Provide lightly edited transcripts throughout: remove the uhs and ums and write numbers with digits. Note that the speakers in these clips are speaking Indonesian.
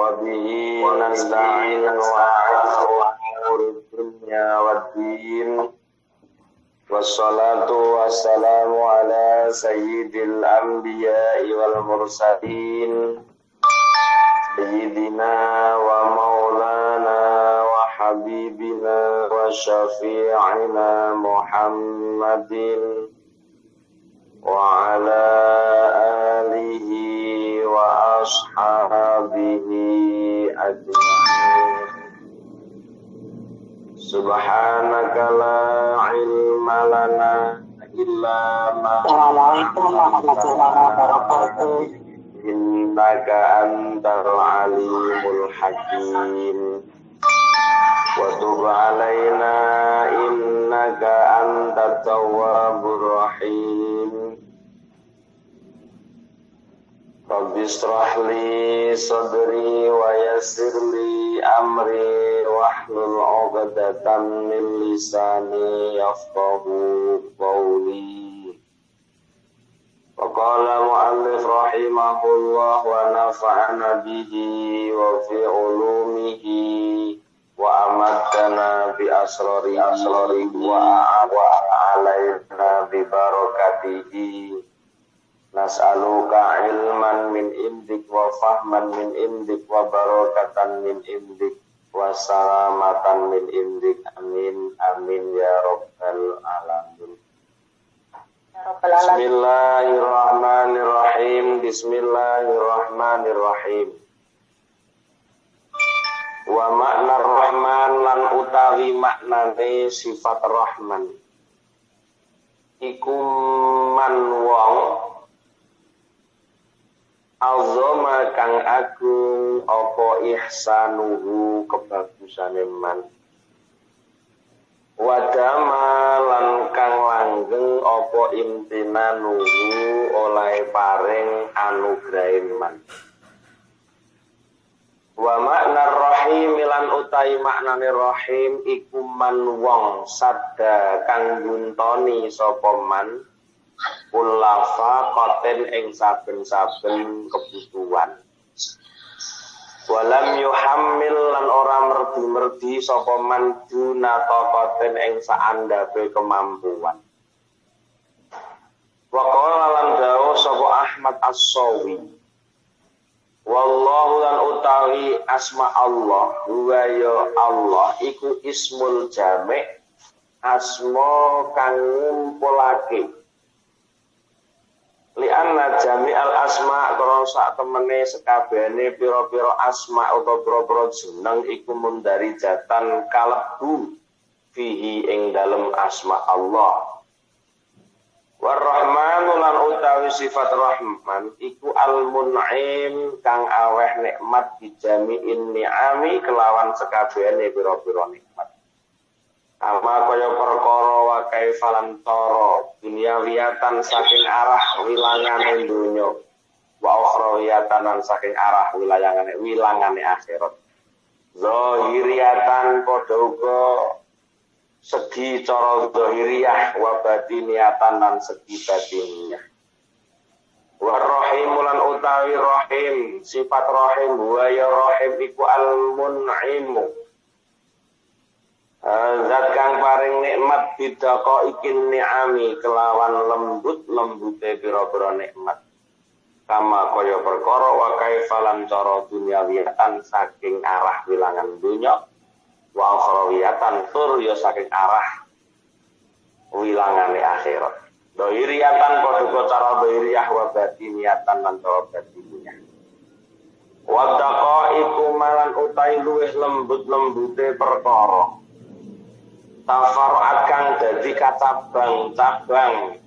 وبه نستعين على أمور الدنيا والدين والصلاة والسلام على سيد الأنبياء والمرسلين سيدنا ومولانا وحبيبنا وشفيعنا محمد وعلى آله وأصحابه أجمعين. سبحانك لا علم لنا إلا ما علمتنا إنك أنت العليم الحكيم وتب علينا إنك أنت التواب الرحيم. رب اشرح لي صدري ويسر لي أمري واحلل عقدة من لساني يفقهوا قولي. وقال المؤلف رحمه الله ونفعنا به وفي علومه وأمدنا بأسراره وعلينا ببركاته. Nas'aluka ilman min indik wa fahman min indik wa barakatan min indik wa salamatan min indik. Amin amin ya rabbal alamin. Bismillahirrahmanirrahim. Bismillahirrahmanirrahim. Wa makna rahman lan utawi maknane sifat rahman iku man wong azama kang agung apa ihsanuhu kebagusane man wadama lan kang langgeng apa imtinanuhu oleh paring anugrahe man. Wa makna rahim lan utai maknane rahim iku man wong sadda kang nguntoni sapa man kulafa koten ing saben-saben kebutuhan. Walam yuhammil lan ora merdi-merdi sapa man dunata koten ing saandhape kemampuan. Wa qala lan dawuh sapa Ahmad As-Sawi. Wallahu lan utawi asma Allah huwa ya Allah iku ismul jami' asma kang ngumpulake. Lianna jami'al asma karo sak temene sekabehane pira-pira asma utawa pira-pira jeneng iku mundari jatan kalebu fihi ing dalem asma Allah. War-Rahmanu lan utawi sifat Rahman iku al-mun'im kang aweh nikmat bijami'in ni'ami kelawan sekabehane pira-pira nikmat. Ama kaya perkara wa kaifalan tara dunyawiyatan saking arah wilangane donya wa ukhrawiyatan lan saking arah wilangane akhirat. Zahiriyatan padha uga segi cara zahiriyah wa batiniyatan lan segi batiniyah. Wa rahim lan utawi rahim sifat rahim wa ya rahim iku al-mun'imu zat kang paring nikmat bidaka ikin ni'ami kelawan lembute pira-pira nikmat. Kama kaya perkara wa kaifalan cara dunyawiyatan saking arah wilangan dunya wa ukhrawiyatan tur ya saking arah wilangane akhirat. Dohiriyatan padha cara dohiriyah wa batiniyatan lan cara batiniyah. Wa daqaiqu malan utai luwih lembut-lembute perkara tafaru'at kang dadi kacabang-cabang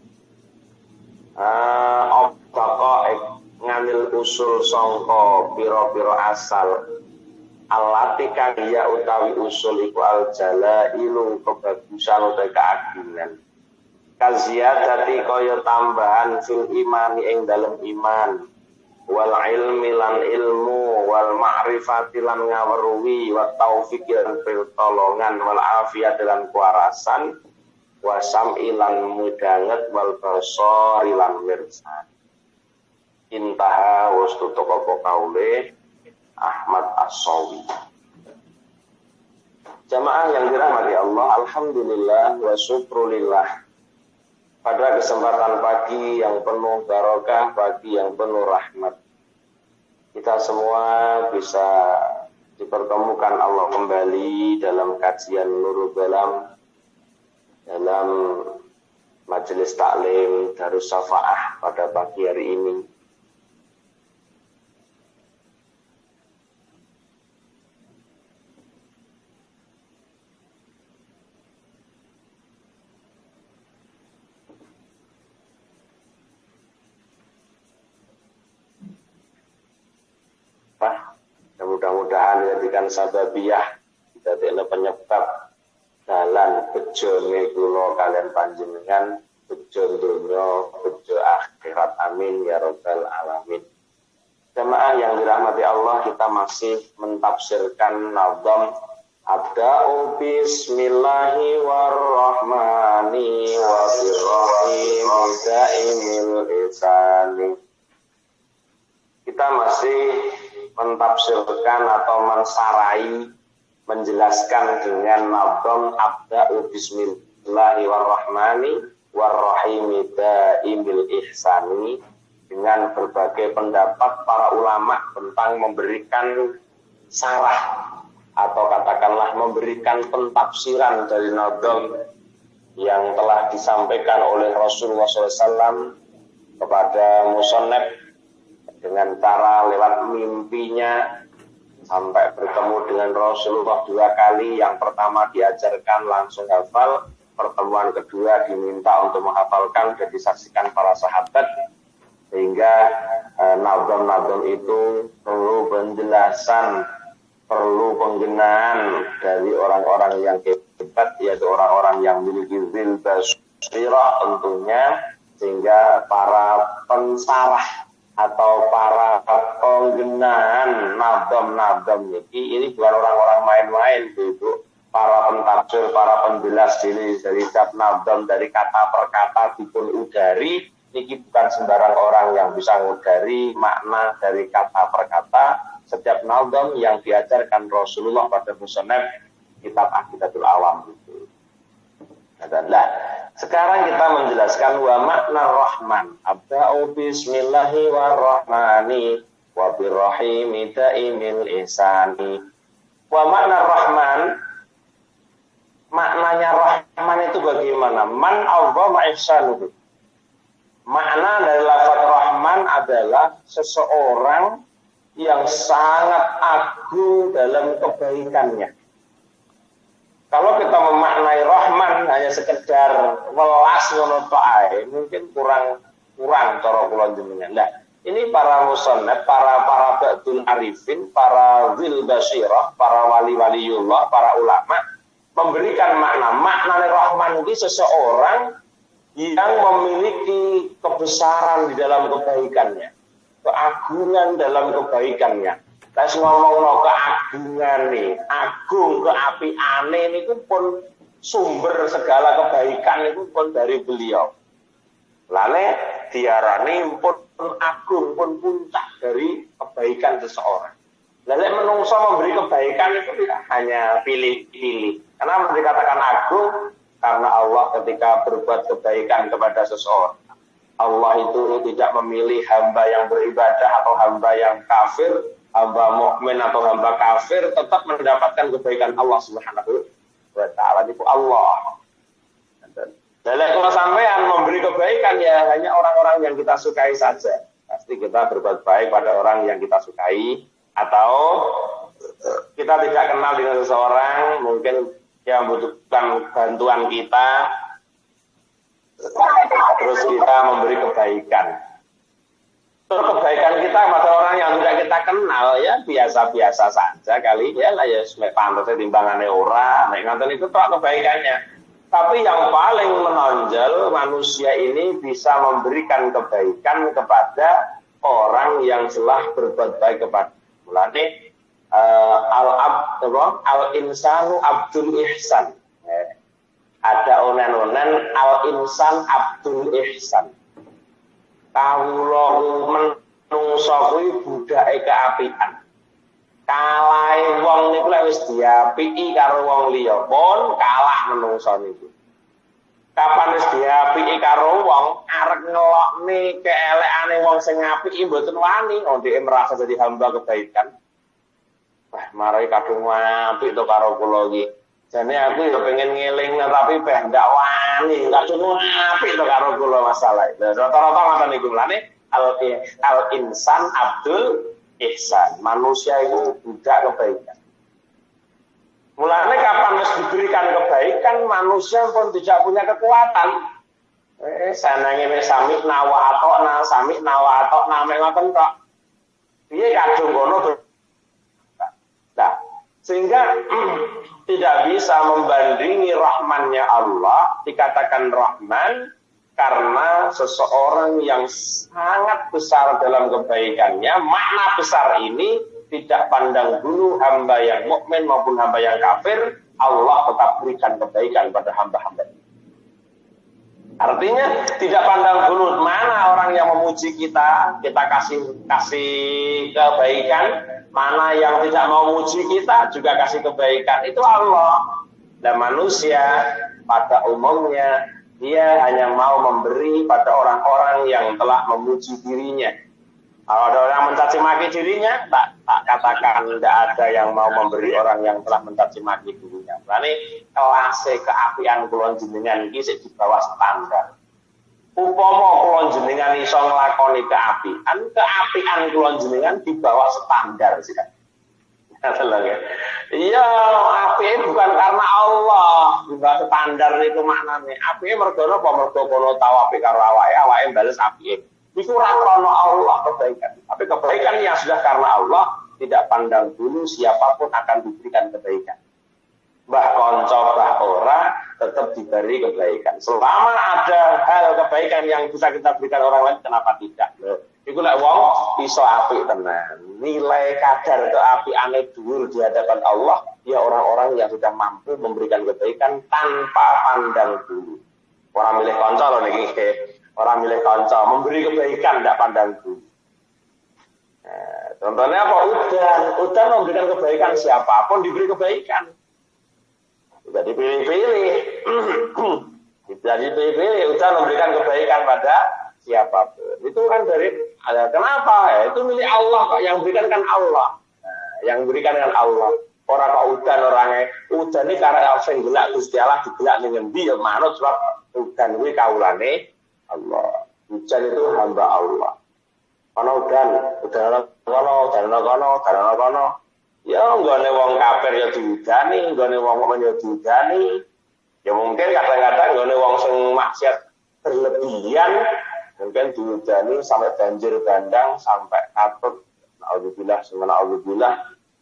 daqaiq ngambil usul sangka pira-pira asal alati kang ya utawi usul iku al-jalailu kebagusan utawi keagungan kaziyadati kaya tambahan fil imani ing dalem iman wal ilmi lan ilmu wal ma'rifati lan ngaweruhi wa taufiq lan pertolongan wal afiyat lan kuarasan wa sam'i lan mudanget wal basari lan mirsa. Intaha wis tutup apa kaule Ahmad As-Sawi. Jamaah yang dirahmati Allah, alhamdulillah wa syukrulillah. Pada kesempatan pagi yang penuh barokah, pagi yang penuh rahmat, kita semua bisa dipertemukan Allah kembali dalam kajian Nurul Balam, dalam majelis taklim Darus Syafaah pada pagi hari ini. Mudah-mudahan jadikan sababiyah dadekne penyebab dalan bejo kula kalian panjenengan, bejo donya, bejo akhirat, amin ya rabbal alamin. Jamaah yang dirahmati Allah, kita masih mentafsirkan nazam Abda'u bismillahi warrahmani wabirrahim da'imil ihsani. Kita masih mentafsirkan atau mensarai, menjelaskan dengan nazam Abda'u bismillahi warrahmani warrahimi da'imil ihsani, dengan berbagai pendapat para ulama tentang memberikan sarah atau katakanlah memberikan pentafsiran dari nazam yang telah disampaikan oleh Rasulullah SAW kepada musannaf dengan cara lewat mimpinya sampai bertemu dengan Rasulullah 2 kali. Yang pertama diajarkan langsung hafal, pertemuan kedua diminta untuk menghafalkan dan disaksikan para sahabat, sehingga nazam-nazam itu perlu penjelasan, perlu penggunaan dari orang-orang yang hebat, yaitu orang-orang yang memiliki zil basirah tentunya, sehingga para pensarah atau para penggunaan nazam-nazam ini bukan orang-orang main-main, itu para pentafsir, para penjelas dari setiap nazam, dari kata per kata dipun udari. Ini bukan sembarang orang yang bisa mengudari makna dari kata per kata setiap nazam yang diajarkan Rasulullah pada musannaf kitab Aqidatul Awam itu. Nah, sekarang kita menjelaskan wa makna rahman. Abda'u bismillahi warrahmani wabirrahimi da'imil ihsani. Wa makna rahman, maknanya rahman itu bagaimana? Man Allah ihsanuhu. Makna dari lafaz rahman adalah seseorang yang sangat agung dalam kebaikannya. Kalau kita memaknai rahman hanya sekedar welas ngono tok mungkin kurang cara kula jenengan. Nah, ini para musannaf, para ba'dul arifin, para zil basirah, para wali-waliullah, para ulama memberikan makna rahman itu seseorang yang memiliki kebesaran di dalam kebaikannya, keagungan dalam kebaikannya. Terus ngomong keagungan nih, agung keapiane niku pun sumber segala kebaikan itu pun dari beliau. Lane diarani pun agung, pun puncak dari kebaikan seseorang. Lalu menungso memberi kebaikan itu tidak hanya pilih-pilih. Karena dikatakan agung karena Allah ketika berbuat kebaikan kepada seseorang, Allah itu tidak memilih hamba yang beribadah atau hamba yang kafir, hamba mukmin atau hamba kafir, tetap mendapatkan kebaikan Allah Subhanahu wa taala. Itu Allah. Dan kalau sampean memberi kebaikan ya hanya orang-orang yang kita sukai saja. Pasti kita berbuat baik pada orang yang kita sukai, atau kita tidak kenal dengan seseorang, mungkin yang membutuhkan bantuan kita, terus kita memberi kebaikan. Terus kebaikan kita pada orang yang tidak kita kenal ya biasa-biasa saja kali ya lah, ya semek pantasnya timbangannya ora, nek ngoten itu tok kebaikannya. Tapi yang paling menonjol, manusia ini bisa memberikan kebaikan kepada orang yang telah berbuat baik kepada. Mulane al-insanu abdul ihsan. Ada onen-onen al-insan abdul ihsan. Kawula menungso kuwi budake keapian. Kalahe wong niku lek wis diapiki karo wong liya pun kalah menungso niku. Kapan wis diapiki karo wong arep ngelokne keelekane wong sing apiki mboten wani, dhek merasa jadi hamba kebaikan. Wah, marai kadung apik to karo kula iki. Jane aku ya pengen ngelingna tapi peh ndak wani, kadung apik to karo kula masalah. Rata-rata ngoten niku mulane al insan abdul ihsan. Manusia itu budak kebaikan. Mulanya kapan harus diberikan kebaikan, manusia pun tidak punya kekuatan. Sanange wis samik nawa atokna mek ngoten tok. Piye kadung kono. Nah, sehingga tidak bisa membandingi rahmannya Allah, dikatakan Rahman karena seseorang yang sangat besar dalam kebaikannya, makna besar ini tidak pandang bulu hamba yang mukmin maupun hamba yang kafir, Allah tetap berikan kebaikan pada hamba-hamba. Artinya tidak pandang bulu mana orang yang memuji kita kasih kebaikan, mana yang tidak mau memuji kita juga kasih kebaikan, itu Allah. Dan manusia pada umumnya dia hanya mau memberi pada orang-orang yang telah memuji dirinya. Kalau ada orang mencaci maki dirinya, tak katakan tidak ada yang mau memberi orang yang telah mencaci maki dirinya. Berarti kelas keapian kulon jenengan iki sik di bawah standar. Upama kulon jenengan iso nglakoni keapian kulon jenengan di bawah standar sih. Iya, api bukan karena Allah, juga standar itu maknanya. Api mergo napa? Mergo kono tau api karo awake bales api. Iku ora krana Allah kebaikan. Tapi kebaikan yang sudah karena Allah tidak pandang dulu siapapun akan diberikan kebaikan. Mbah kanca mbah ora tetap diberi kebaikan. Selama ada hal kebaikan yang bisa kita berikan orang lain, kenapa tidak? Iku lek wong iso apik tenan. Nilai kadar keapiane dhuwur di hadapan Allah, ya orang-orang yang sudah mampu memberikan kebaikan tanpa pandang bulu. Orang milih kanca lho niki. Orang milih kanca memberi kebaikan tidak pandang bulu. Contohnya apa? Udan memberikan kebaikan, siapapun diberi kebaikan. Tidak dipilih-pilih. Tidak dipilih-pilih. Udan memberikan kebaikan pada siapapun. Itu kan dari kenapa? Itu milik Allah kok, yang berikan kan Allah. Yang berikan kan Allah. Orang kok udan ini karena sing gelak Gusti Allah digelak ning endi ya manut sebab udan kuwi kaulane Allah. Hujan itu hamba Allah. Kono udan kono. Ya nggone wong kafir ya diudani, nggone wong mukmin ya diudani. Ya mungkin kadang-kadang nggone wong sing maksiat berlebihan mungkin diudani sampai banjir bandang sampai katut. Alhamdulillah,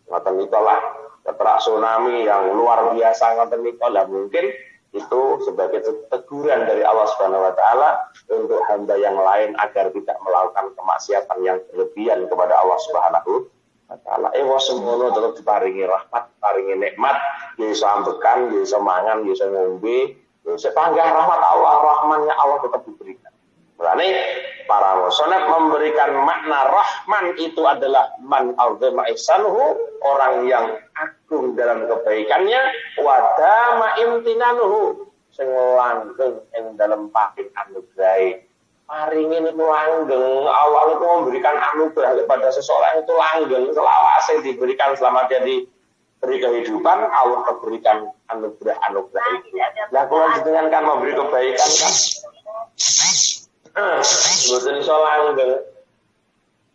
ngoten itulah keterak tsunami yang luar biasa ngoten niku lah mungkin itu sebagai teguran dari Allah Subhanahu wa taala untuk hamba yang lain agar tidak melakukan kemaksiatan yang berlebihan kepada Allah Subhanahu wa taala. Semono tetap diparingi rahmat, paringi nikmat, ya iso ambekan, ya iso mangan, ya iso ngombe, ya sepanggah rahmat Allah, rahmannya Allah tetap diberikan. Berarti para musonat memberikan makna rahman itu adalah man azama ihsanuhu, orang yang agung dalam kebaikannya, wadama imtinanuhu, sing langgeng ing dalam paring anugerah. Paringin itu langgeng, Allah itu memberikan anugerah kepada seseorang itu langgeng, selawase diberikan selama dia diberi kehidupan, Allah memberikan anugerah itu. Nah, kalau jenengan kan memberi kebaikan kan boten iso langgeng.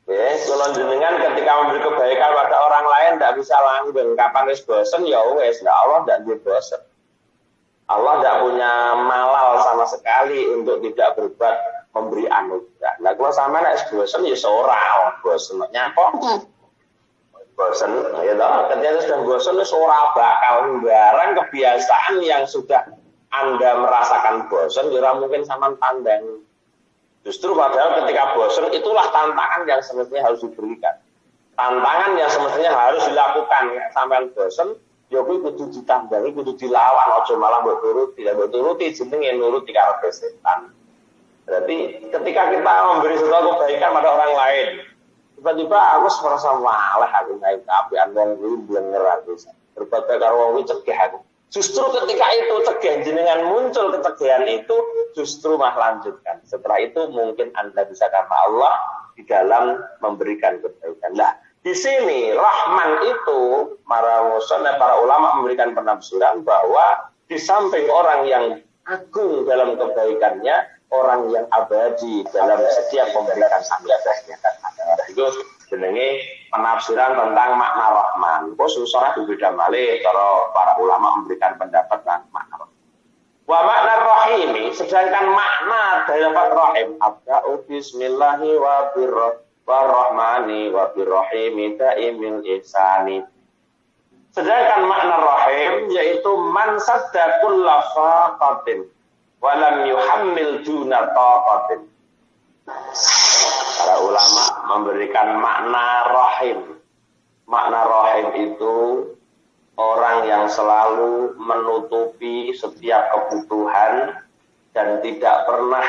Ya, kalau jenengan ketika memberi kebaikan pada orang lain tidak bisa langgeng. Kapan wis bosen ya wis, Allah tidak dia bosen. Allah tidak punya malal sama sekali untuk tidak berbuat memberi anugerah. Nah, kalau sama nek bosen ya ora bosen nyapa. Bosen ya toh, ketika sudah bosen wis ora bakal barang kebiasaan yang sudah Anda merasakan bosen ya mungkin sampean pandang. Justru padahal ketika bosan itulah tantangan yang semestinya harus diberikan. Tantangan yang semestinya harus dilakukan. Sampai bosan, ya kuwi kudu ditambahi, kudu dilawan, aja malah mbok turuti jenenge nuruti karepe setan. Berarti ketika kita memberi sesuatu kebaikan pada orang lain, Tiba-tiba aku merasa malah aku naik apian wong kuwi blenger aku. Berbagai karo wong kuwi cegah aku. Justru ketika itu cegah jenengan muncul kecegahan itu justru mah lanjutkan. Setelah itu mungkin Anda bisa karena Allah di dalam memberikan kebaikan. Nah, di sini Rahman itu para ulama memberikan penafsiran bahwa di samping orang yang agung dalam kebaikannya, orang yang abadi dalam setiap pemberikan samyadahnya. Itu jenenge penafsiran tentang makna Rahman. Khususnya berbeda malih cara para ulama memberikan pendapat tentang makna Rahman. Wa makna Rahimi, sedangkan makna dari lafaz Rahim, abda'u bismillahi wa birrahmani wa birrahimi daimil ihsani. Sedangkan makna Rahim yaitu man sadda kulla faqatin wa lam yuhammil duna taqatin. Para ulama memberikan makna Rahim. Makna Rahim itu orang yang selalu menutupi setiap kebutuhan dan tidak pernah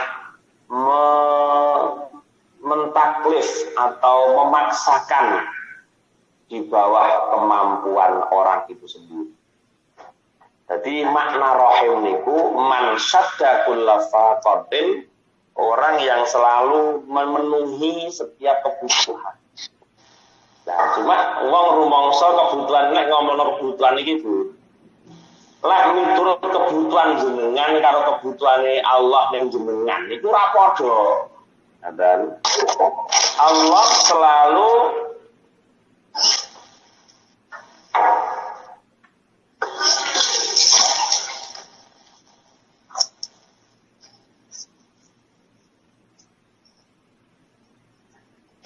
mentaklif atau memaksakan di bawah kemampuan orang itu sendiri. Jadi makna Rahim niku man sadda kulla faqatin, orang yang selalu memenuhi setiap kebutuhan. Nah, cuma wong rumangsa kebutuhan nek ngomong kebutuhan iki Bu. Lek miturut kebutuhan jenengan karo kebutuhane Allah yang jenengan niku ora padha. Dan Allah selalu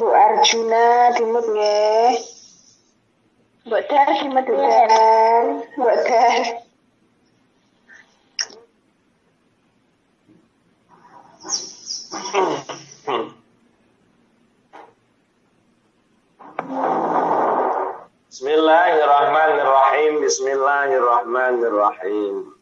Bu Arjuna dimut nggih. Mbok Dar dimut Dar. Mbok Dar. Bismillahirrahmanirrahim. Bismillahirrahmanirrahim.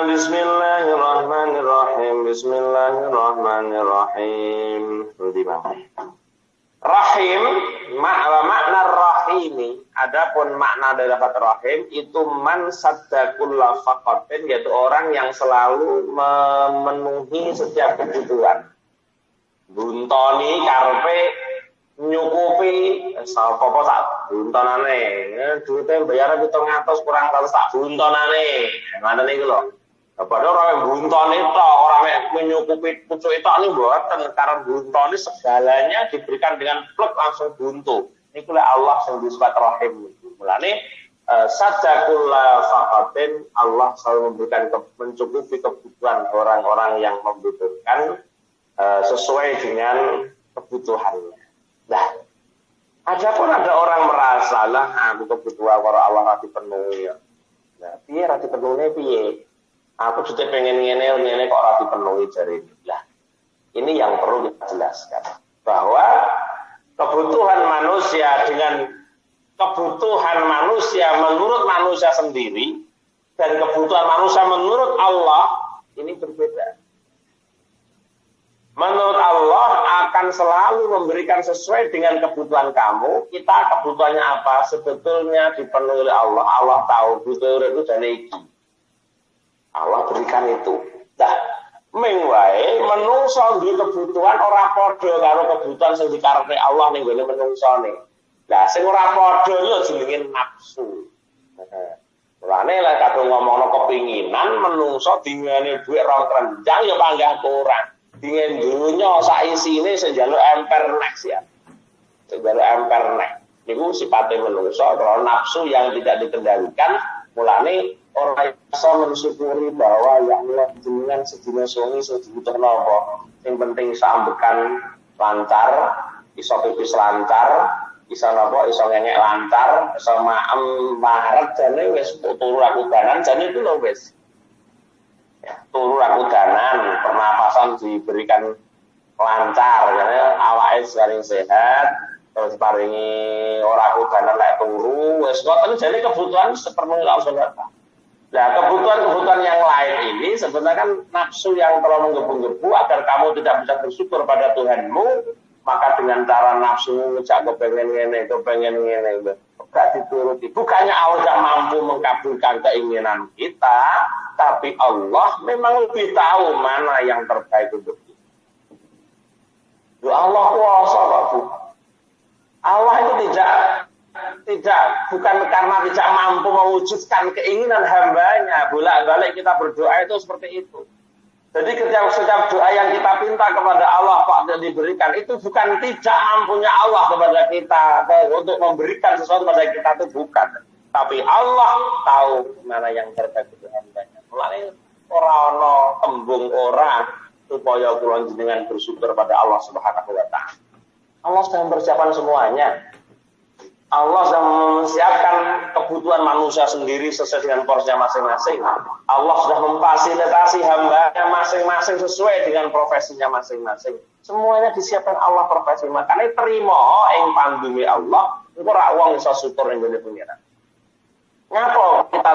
Bismillahirrahmanirrahim. Bismillahirrahmanirrahim. Rahim, makna rahimi. Adapun makna dari lafaz rahim itu man saddaqulla faqatin, yaitu orang yang selalu memenuhi setiap kebutuhan. Buntoni karepe nyukupi sapa sak buntonane. Duite bayar 700 kurang 100 sak buntonane. Ngoten iki lho. Padahal orang yang buntoni tok, orang yang menyukupi pucuk itu ini mboten, karena buntoni segalanya diberikan dengan plek langsung buntu. Ini kula Allah sing disebut rahim. Mulane saddaqulla faqatin, Allah selalu memberikan mencukupi kebutuhan orang-orang yang membutuhkan sesuai dengan kebutuhannya. Nah, adapun ada orang merasa lah aku kebutuhan para Allah ra dipenuhi ya. Nah, piye ra dipenuhi piye? Aku sudah pengen ngene kok ora dipenuhi jare ini. Lah, ini yang perlu kita jelaskan bahwa kebutuhan manusia dengan kebutuhan manusia menurut manusia sendiri dan kebutuhan manusia menurut Allah ini berbeda. Menurut Allah akan selalu memberikan sesuai dengan kebutuhan kamu. Kita kebutuhannya apa? Sebetulnya dipenuhi oleh Allah. Allah tahu butuh itu dan iki. Allah berikan itu. Nah, mengwae menungso duwe kebutuhan ora padha karo kebutuhan sing dikarepe Allah ning gone menungsone. Lah sing ora padha yo jenenge nafsu. Mulane lek kadung ngomongno kepinginan menungso dingane dhuwit rong renjang ya panggah kurang. Dingen dunya sak isine sing njaluk emper next ya. Sing njaluk emper next. Niku sipate menungso karena nafsu yang tidak dikendalikan. Mulane orang iso mensyukuri bahwa ya Allah jenengan sedina suwi dibutuhno apa. Sing penting sambekan lancar, iso pipis lancar, iso napa iso ngengek lancar, iso maem maret jane wis turu aku danan jane itu lho wis. Ya, turu aku danan, pernapasan diberikan lancar, jane awake sering sehat. Terus paringi ora kudanan lek turu wis ngoten jane kebutuhan seperti langsung datang. Nah, kebutuhan-kebutuhan yang lain ini sebenarnya kan nafsu yang terlalu menggebu-gebu agar kamu tidak bisa bersyukur pada Tuhanmu, maka dengan cara nafsu ngejak kepengen ngene, gak dituruti. Bukannya Allah tidak mampu mengabulkan keinginan kita, tapi Allah memang lebih tahu mana yang terbaik untuk kita. Allah kuasa kok, Bu. Allah itu bukan karena tidak mampu mewujudkan keinginan hambanya. Bolak-balik kita berdoa itu seperti itu. Jadi ketika setiap doa yang kita minta kepada Allah kok tidak diberikan, itu bukan tidak mampunya Allah kepada kita untuk memberikan sesuatu kepada kita, itu bukan. Tapi Allah tahu mana yang terbaik untuk hambanya. Mulai orang tembung orang supaya kula jenengan bersyukur pada Allah Subhanahu wa taala. Allah sedang mempersiapkan semuanya. Allah sedang mempersiapkan kebutuhan manusia sendiri sesuai dengan porsinya masing-masing. Allah sudah memfasilitasi hambanya masing-masing sesuai dengan profesinya masing-masing. Semuanya disiapkan Allah profesi. Makanya terima yang pandumi Allah, itu wong iso syukur yang jadi pengiran. Ngapa kita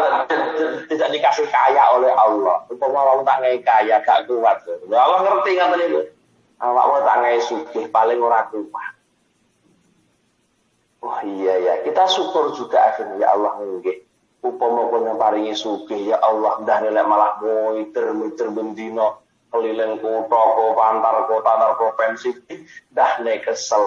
tidak dikasih kaya oleh Allah? Umpama wong tak ngei kaya gak kuat. Allah ngerti ngaten itu. Awakmu tak ngei sugih paling ora kuat. Oh iya ya, kita syukur juga akhirnya ya Allah nggih. Upama kono paringi sugih ya Allah ndah nek malah muiter bendino keliling kutha antar kota antar provinsi dah nek kesel.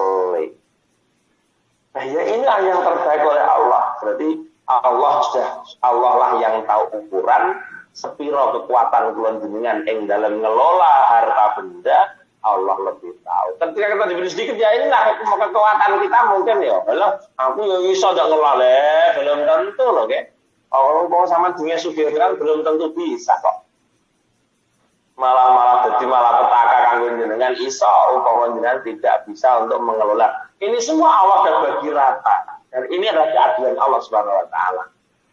Nah ya inilah yang terbaik oleh Allah. Berarti Allah lah yang tahu ukuran sepiro kekuatan kula jenengan ing dalam ngelola harta benda. Allah lebih tahu. Ketika kita diberi sedikit ya inilah kekuatan kita mungkin ya. Lah aku ya iso ndak ngelola belum tentu loh, Ge. Kalau mau sama dunia sugih kan belum tentu bisa kok. Malah petaka kanggo jenengan iso upama jenengan tidak bisa untuk mengelola. Ini semua Allah sudah bagi rata. Dan ini adalah keadilan Allah Subhanahu wa taala.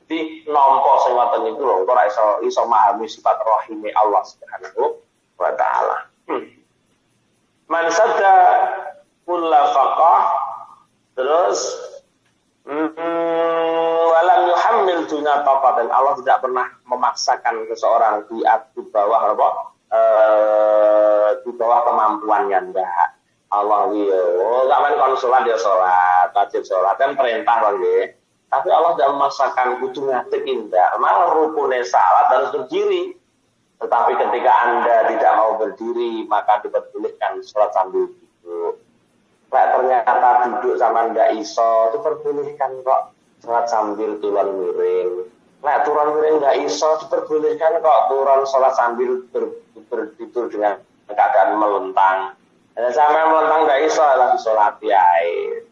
Jadi nampa sing ngoten niku lho ora iso memahami sifat rahime Allah Subhanahu wa taala. Man sadda kulla faqah terus walam yuhammil dunya taqatan. Allah tidak pernah memaksakan seseorang di bawah di bawah kemampuannya ndak. Allah zaman kon salat ya salat, wajib salat kan perintah kok nggih. Tapi Allah tidak memaksakan kudu ngadeg indah. Malah rukune salat harus berdiri. Tetapi ketika Anda tidak mau berdiri, maka diperbolehkan sholat sambil duduk. Ternyata duduk sama ndak iso, diperbolehkan kok sholat sambil turun miring. Turun miring ndak iso, diperbolehkan kok turun sholat sambil bertidur dengan keadaan melentang. Sampai melentang ndak iso, lagi sholat ya.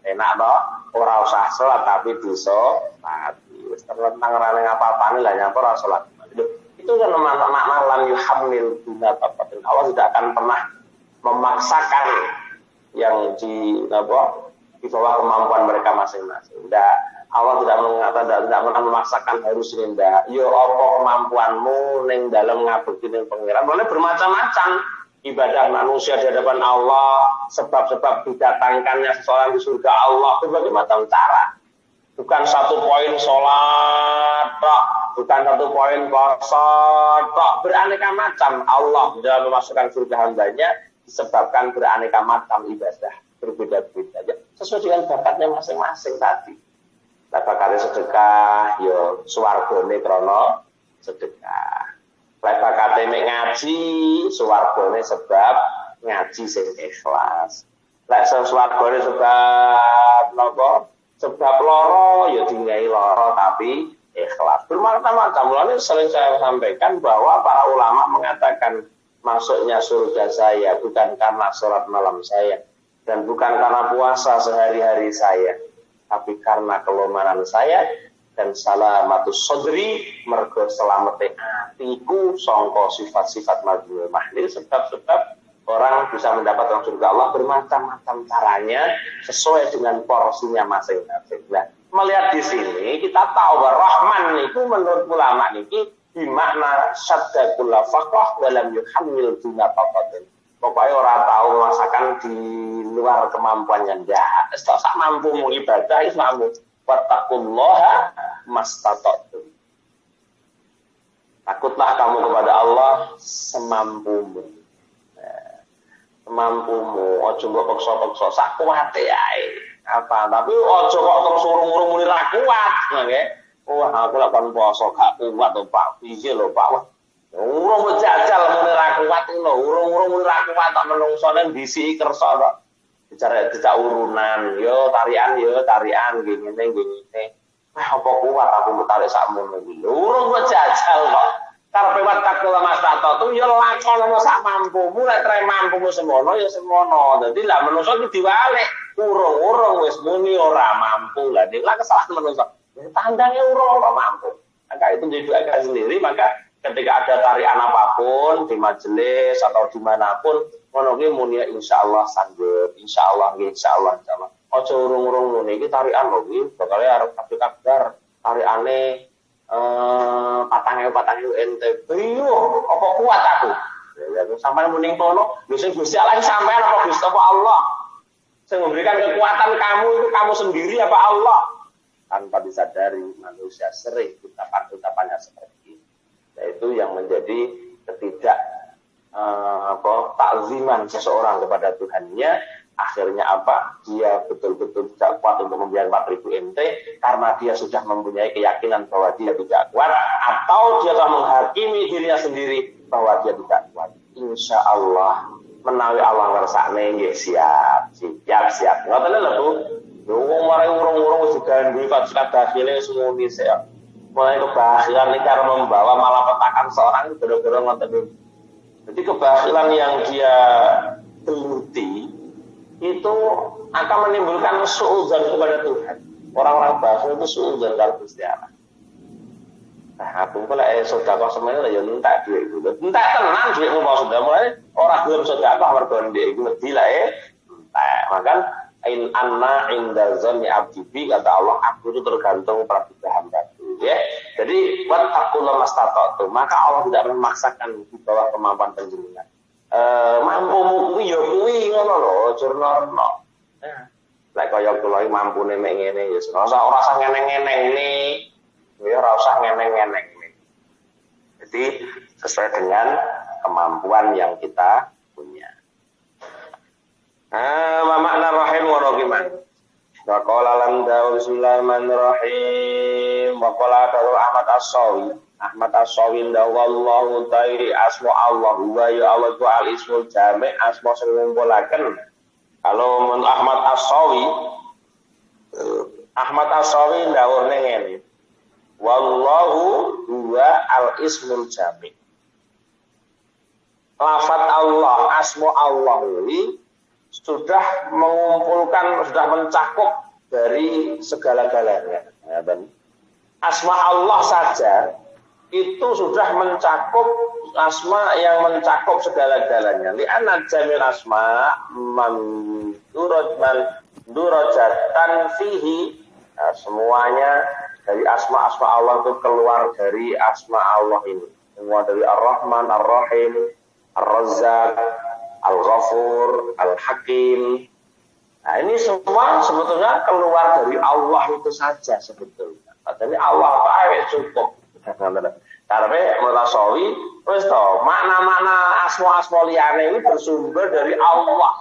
Enak toh, ora usah sholat tapi disolat. Terlentang rane apa-apane lah nyampe ora sholat. Itu kan makna lam yuhammil dunya taqatan. Allah tidak akan pernah memaksakan yang di bawah kemampuan mereka masing-masing. Allah tidak mengatakan tidak pernah memaksakan harus ini ndak. Yo apa kemampuanmu ning dalam ngabekti ning pangeran. Boleh bermacam-macam ibadah manusia di hadapan Allah, sebab-sebab didatangkannya seseorang di surga Allah berbagai macam cara. Bukan satu poin sholat, bukan satu poin puasa, beraneka macam. Allah dalam memasukkan surga hambanya disebabkan beraneka macam ibadah berbeda-beda, sesuai dengan bakatnya masing-masing tadi. Lah bakatnya sedekah, yo swargane krana sedekah. Lah bakatnya mek ngaji, swargane sebab ngaji sing ikhlas. Lah swargane sebab napa? Sebab loro ya tinggai loro tapi ikhlas. Bermacam-macam. Mulanya sering saya sampaikan bahwa para ulama mengatakan masuknya surga saya bukan karena sholat malam saya dan bukan karena puasa sehari-hari saya, tapi karena kelemahan saya dan salamatus sodri mergo selamete atiku sangka sifat-sifat madhumah. Ini sebab-sebab orang bisa mendapatkan surga Allah bermacam-macam caranya sesuai dengan porsinya masing-masing. Nah, melihat di sini kita tahu bahwa Rahman itu menurut ulama ini bermakna syadda kulla faqah wa lam yuhammil dunya taqatan. Pokoknya orang tahu merasakan di luar kemampuannya ndak. Sak mampu mau ibadah itu mampu. Wattaqullaha mastata'tum. Takutlah kamu kepada Allah semampumu. Semampumu, ojo mbok peksa-peksa sak kuwate ae. Apa? Tapi ojo kok terus urung-urung muni ra kuat, nggih. Wah, aku lek kon poso gak kuat to, Pak. Piye lho, Pak? Wah. Urung jajal muni ra kuat lho, urung-urung muni ra kuat tak menungsone ndisi kersa kok. Bicara dijak urunan, yo tarian ngene ngene. Apa kuat aku tarik sakmono iki. Urung jajal kok. Karepe watakul mastatatu ya lakonono sak mampumu, nek tre mampumu semono ya semono. Dadi lah menungso iki diwalik, urung wis muni ora mampu. Lah nek kesalahan menungso, tandangnya urung ora mampu. Maka itu diduakan sendiri, maka ketika ada tarian apapun di majelis atau dimanapun, ngono ki muni insyaallah sanggup, insyaallah. Aja urung-urung muni iki tarian lho iki, bakal arep kabar tariane patang ente brio apa kuat aku ya sampean mending kono lho sing Gusti Allah sampean apa Gusti apa Allah sing memberikan kekuatan kamu itu kamu sendiri apa Allah tanpa disadari manusia sering ucapannya seperti itu yaitu yang menjadi ketidak takziman seseorang kepada Tuhannya. Akhirnya apa? Dia betul-betul tidak kuat untuk membayar 4.000 MT karena dia sudah mempunyai keyakinan bahwa dia tidak kuat, atau dia telah menghakimi dirinya sendiri bahwa dia tidak kuat. Insya Allah menawi Allah ngersakne nggih siap. Ngoten lho Bu. Wong mari urung-urung digandhi kok kadasile semuni sik. Mulai kebahagiaan ini karena membawa malapetakan seorang benar-benar ngoten. Jadi kebahagiaan yang dia geluti itu akan menimbulkan suudzon kepada Tuhan. Orang-orang bakhil itu suudzon kalau Gusti Allah. Nah, aku pula sedekah semuanya ya entek duit itu. Entek tenan duitmu mau sedekah mulai ora gelem sedekah mergo ndek iku wedi lah entek. Maka in anna inda zanni abdi bi kata Allah, aku itu tergantung pada hamba-Ku ya. Jadi wattaqullah mastata'tu, maka Allah tidak memaksakan di bawah kemampuan panjenengan. Mampumu kuwi ya kuwi ngono lho, jurno-rno. Lek kaya kula iki mampune mek ngene ya ora usah ngeneng-ngeneng ya ora usah ngeneng-ngeneng. Jadi sesuai dengan kemampuan yang kita punya. Wa makna rahim wa gimana? Wa qala lam dawu bismillahirrahmanirrahim. Wa qala Ahmad As-Sawi. Ahmad As-Sawi wallahu ta'ala asma Allah wa ya Allah tu al-ismul jami' asma sing ngumpulaken. Kalau menurut Ahmad As-Sawi ndawuhne ngene. Wallahu huwa al-ismul jami'. Lafaz Allah, asma Allah ini sudah mengumpulkan, sudah mencakup dari segala-galanya. Asma Allah saja itu sudah mencakup asma yang mencakup segala-galanya. Li'anna jamil asma mandurajatan fihi. Nah, semuanya dari asma-asma Allah itu keluar dari asma Allah ini. Semua dari Ar-Rahman, Ar-Rahim, Ar-Razzaq, Al-Ghafur, Al-Hakim. Nah, ini semua sebetulnya keluar dari Allah itu saja sebetulnya. Jadi Allah Ta'ala cukup. Karena mutasawi wis to makna-makna asma-asma liyane ini bersumber dari Allah.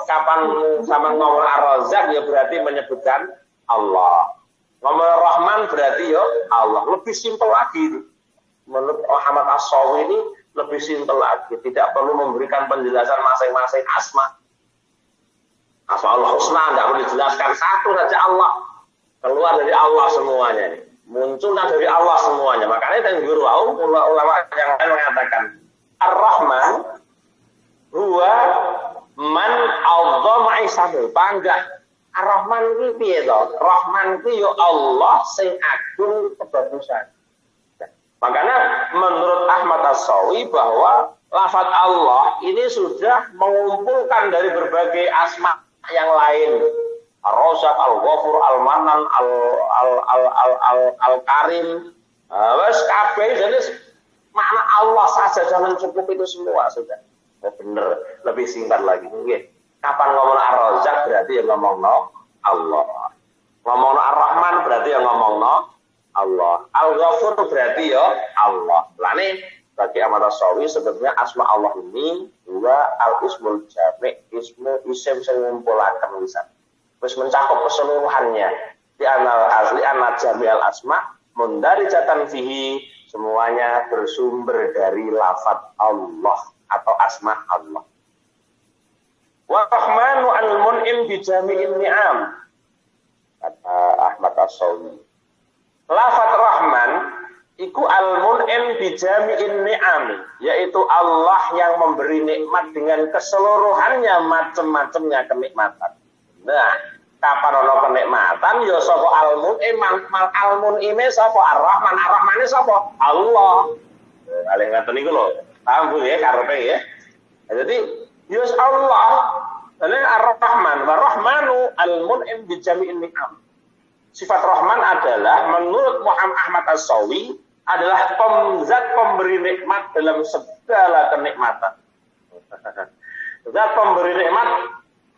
Kapan sama ngomong Ar-Razzaq ya berarti menyebutkan Allah. Ngomong Rahman berarti ya Allah. Lebih simpel lagi. Menurut Ahmad As-Sawi ini lebih simpel lagi. Tidak perlu memberikan penjelasan masing-masing asma. Asma Allah Husna tidak perlu dijelaskan, satu saja Allah. Keluar dari Allah semuanya ini. Munculnya dari Allah semuanya. Makanya dan guru ulama yang lain mengatakan Ar-Rahman huwa man a'dhama isamu. Panggah Ar-Rahman itu piye to? Rahman itu ya Allah sing agung kebagusan. Makanya menurut Ahmad As-Sawi bahwa lafaz Allah ini sudah mengumpulkan dari berbagai asma yang lain. Ar-Razzaq, Al-Ghafur, Al-Manan, Al-Karim. Wes kabeh jadi makna Allah saja jangan cukup itu semua sudah. Oh, bener, lebih singkat lagi. Nggih. Kapan ngomong Ar-Razzaq berarti yang ngomongno Allah. Ngomongno Ar-Rahman berarti yang ngomongno Allah. Al-Ghafur berarti ya Allah. Lane bagi Ahmad As-Sawi sebetulnya asma Allah ini dua al-ismul jami' isim sing ngumpulaken lisan. Terus mencakup keseluruhannya. Di anal asli anal jami' al-asma mundarijatan fihi, semuanya bersumber dari lafaz Allah atau asma Allah. Wa rahmanu al-mun'im bi jami'in ni'am. Kata Ahmad As-Sawi. Lafaz Rahman iku al-mun'im bi jami'in ni'am, yaitu Allah yang memberi nikmat dengan keseluruhannya macam-macamnya kenikmatan. Nah, kapan ono kenikmatan ya sapa al-mun'im, al-mun'ime sapa ar-Rahman, ar-Rahmane sapa Allah. Paling ngaten niku lho. Paham Bu ya karepe ya. Jadi ya Allah, dan ar-Rahman wa rahmanu al-mun'im bi jami'in ni'am. Sifat Rahman adalah menurut Muhammad Ahmad As-Sawi adalah zat pemberi nikmat dalam segala kenikmatan. Zat pemberi nikmat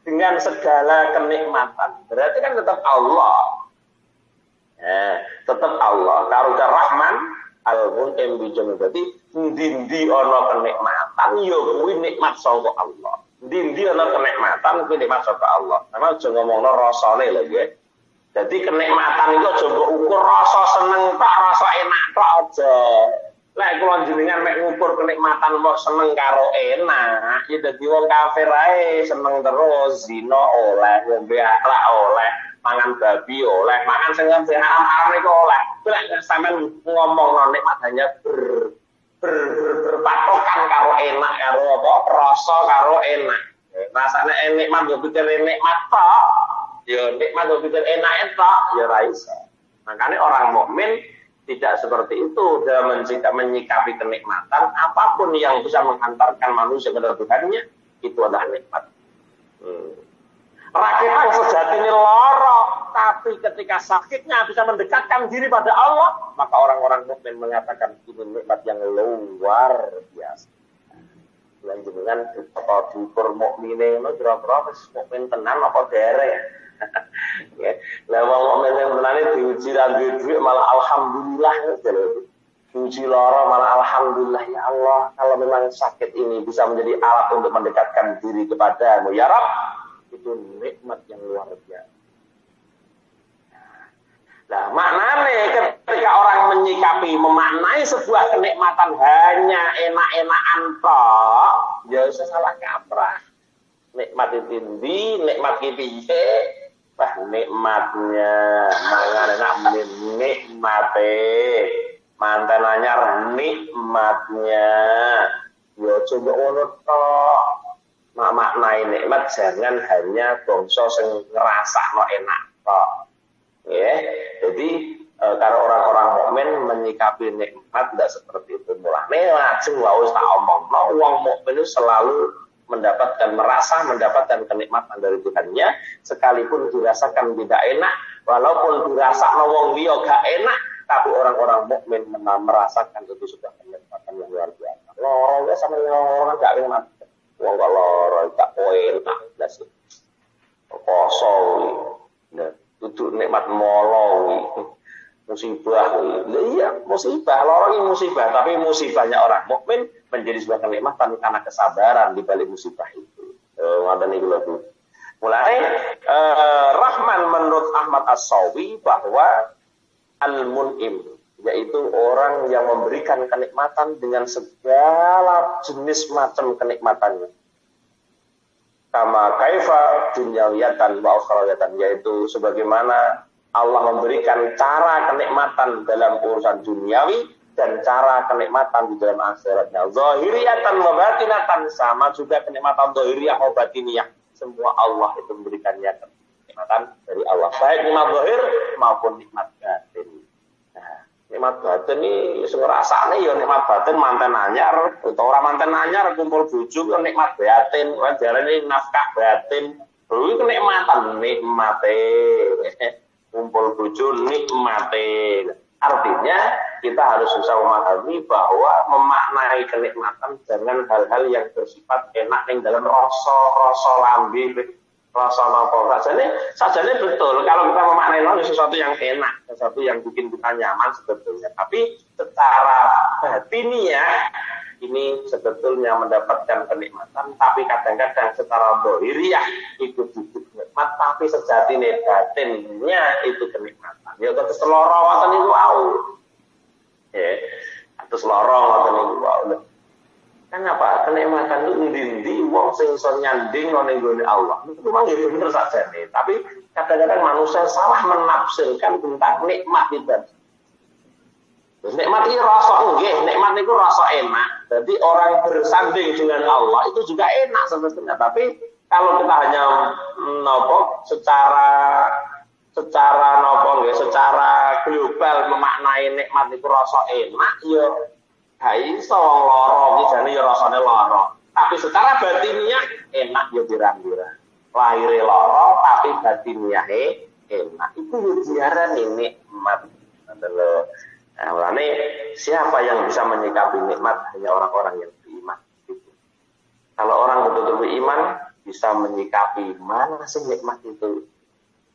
dengan segala kenikmatan. Berarti kan tetap Allah. Tetap Allah. Karuda Rahman al-mun'im bi jami'in. Berarti ndi ana kenikmatan ya kuwi nikmat saka Allah. Ndi ana kenikmatan kuwi nikmat saka Allah. Karena aja ngomongno rasane lho nggih. Jadi kenikmatan itu coba ukur rasa seneng tak, rasa enak tak aja. Lek kula jenengan mek ngukur kenikmatan kok seneng karo enak, ya dadi wong kafir ae seneng terus, zina oleh, ngombe arak oleh, mangan babi oleh, mangan sing haram-haram iku oleh. Lek sampean ngomongno nikmat hanya berpatokan karo enak, karo apa? Rasa karo enak. Rasane nikmat yo pikir nikmat tok. Ya nikmat pikir enak entok ya ra iso. Makanya orang mukmin tidak seperti itu dalam menyikapi kenikmatan, apapun yang bisa menghantarkan manusia ke Tuhannya itu adalah nikmat. Rakyat sejati ini lara, tapi ketika sakitnya bisa mendekatkan diri pada Allah, maka orang-orang mukmin mengatakan ini nikmat yang luar biasa. Yang dengan apa diukur mukmine ngono kira-kira wis mukmin tenan apa derek. Lah wong mukmin yang tenane diuji lan duwe malah alhamdulillah gitu. Diuji lara malah alhamdulillah ya Allah, kalau memang sakit ini bisa menjadi alat untuk mendekatkan diri kepadamu ya Rabb, itu nikmat yang luar biasa. Nah, maknanya ketika orang menyikapi, memaknai sebuah kenikmatan hanya enak-enakan tok, ya salah kaprah. Nikmat itu tinggi, nikmat piye? Wah, nikmatnya mangan enak nikmate. Mantan anyar nikmatnya. Ya coba ngono tok. Maknai nikmat jangan hanya bangsa sing ngrasakno enak tok. Ya, jadi kalau orang-orang mukmin menyikapi nikmat tidak seperti itu. Mulane lajeng wae tak omongno wong mukmin itu selalu mendapatkan kenikmatan dari Tuhannya, sekalipun dirasakan tidak enak, walaupun dirasakno wong liya gak enak, tapi orang-orang mukmin merasakan itu sudah kenikmatan yang luar biasa. Loro sampe orang gak enak. Wong kok loro gak enak blas. Poso kuwi. Nah, itu nikmat molo musibah. Iya, musibah, loro ini musibah, tapi musibahnya orang mukmin menjadi sebuah kenikmatan karena kesabaran di balik musibah itu. Ngoten niku lho. Mulai Rahman menurut Ahmad As-Sawi bahwa al-mun'im yaitu orang yang memberikan kenikmatan dengan segala jenis macam kenikmatannya. Kama kaifa dunyawiyatan wa ukhrawiyatan, yaitu sebagaimana Allah memberikan cara kenikmatan dalam urusan duniawi dan cara kenikmatan di dalam akhiratnya. Zahiriyatan wa batinatan, sama juga kenikmatan zahiriyah wa batiniyah. Semua Allah itu memberikannya kenikmatan dari Allah, baik nikmat zahir maupun nikmat batin. Nah, nikmat batin ini ngrasakne ya nikmat batin manten anyar utawa ora manten anyar kumpul bojo ya nikmat batin, kan diarani nafkah batin. Kuwi kenikmatan nikmate. Kumpul bojo nikmate. Artinya kita harus bisa memahami bahwa memaknai kenikmatan dengan hal-hal yang bersifat enak yang dalam rasa lambe Rasa nopo sajane betul kalau kita memaknai sesuatu yang enak, sesuatu yang bikin kita nyaman sebetulnya. Tapi secara batiniah ini sebetulnya mendapatkan kenikmatan, tapi kadang-kadang secara dohiriah itu juga nikmat, tapi sejatinya batinnya itu kenikmatan. Ya terus loro wonten niku wau. Ya, terus loro wonten niku wau. Kan apa? Kenikmatan itu ndi-ndi wong sing iso nyanding nang nggone Allah. Itu memang ya bener sajane, tapi kadang-kadang manusia salah menafsirkan tentang nikmat itu. Nikmat itu rasa nggih, nikmat itu rasa enak. Jadi orang bersanding dengan Allah itu juga enak sebetulnya. Tapi kalau kita hanya secara global memaknai nikmat itu rasa enak, ya iso wong lara iki jane ya rasane lara. Tapi secara batiniah enak ya pirang-pirang. Lahire lara tapi batiniahe enak. Itu yo diarani nikmat. Nah, makanya siapa yang bisa menyikapi nikmat hanya orang-orang yang beriman. Gitu. Kalau orang betul-betul beriman bisa menyikapi mana sih nikmat itu.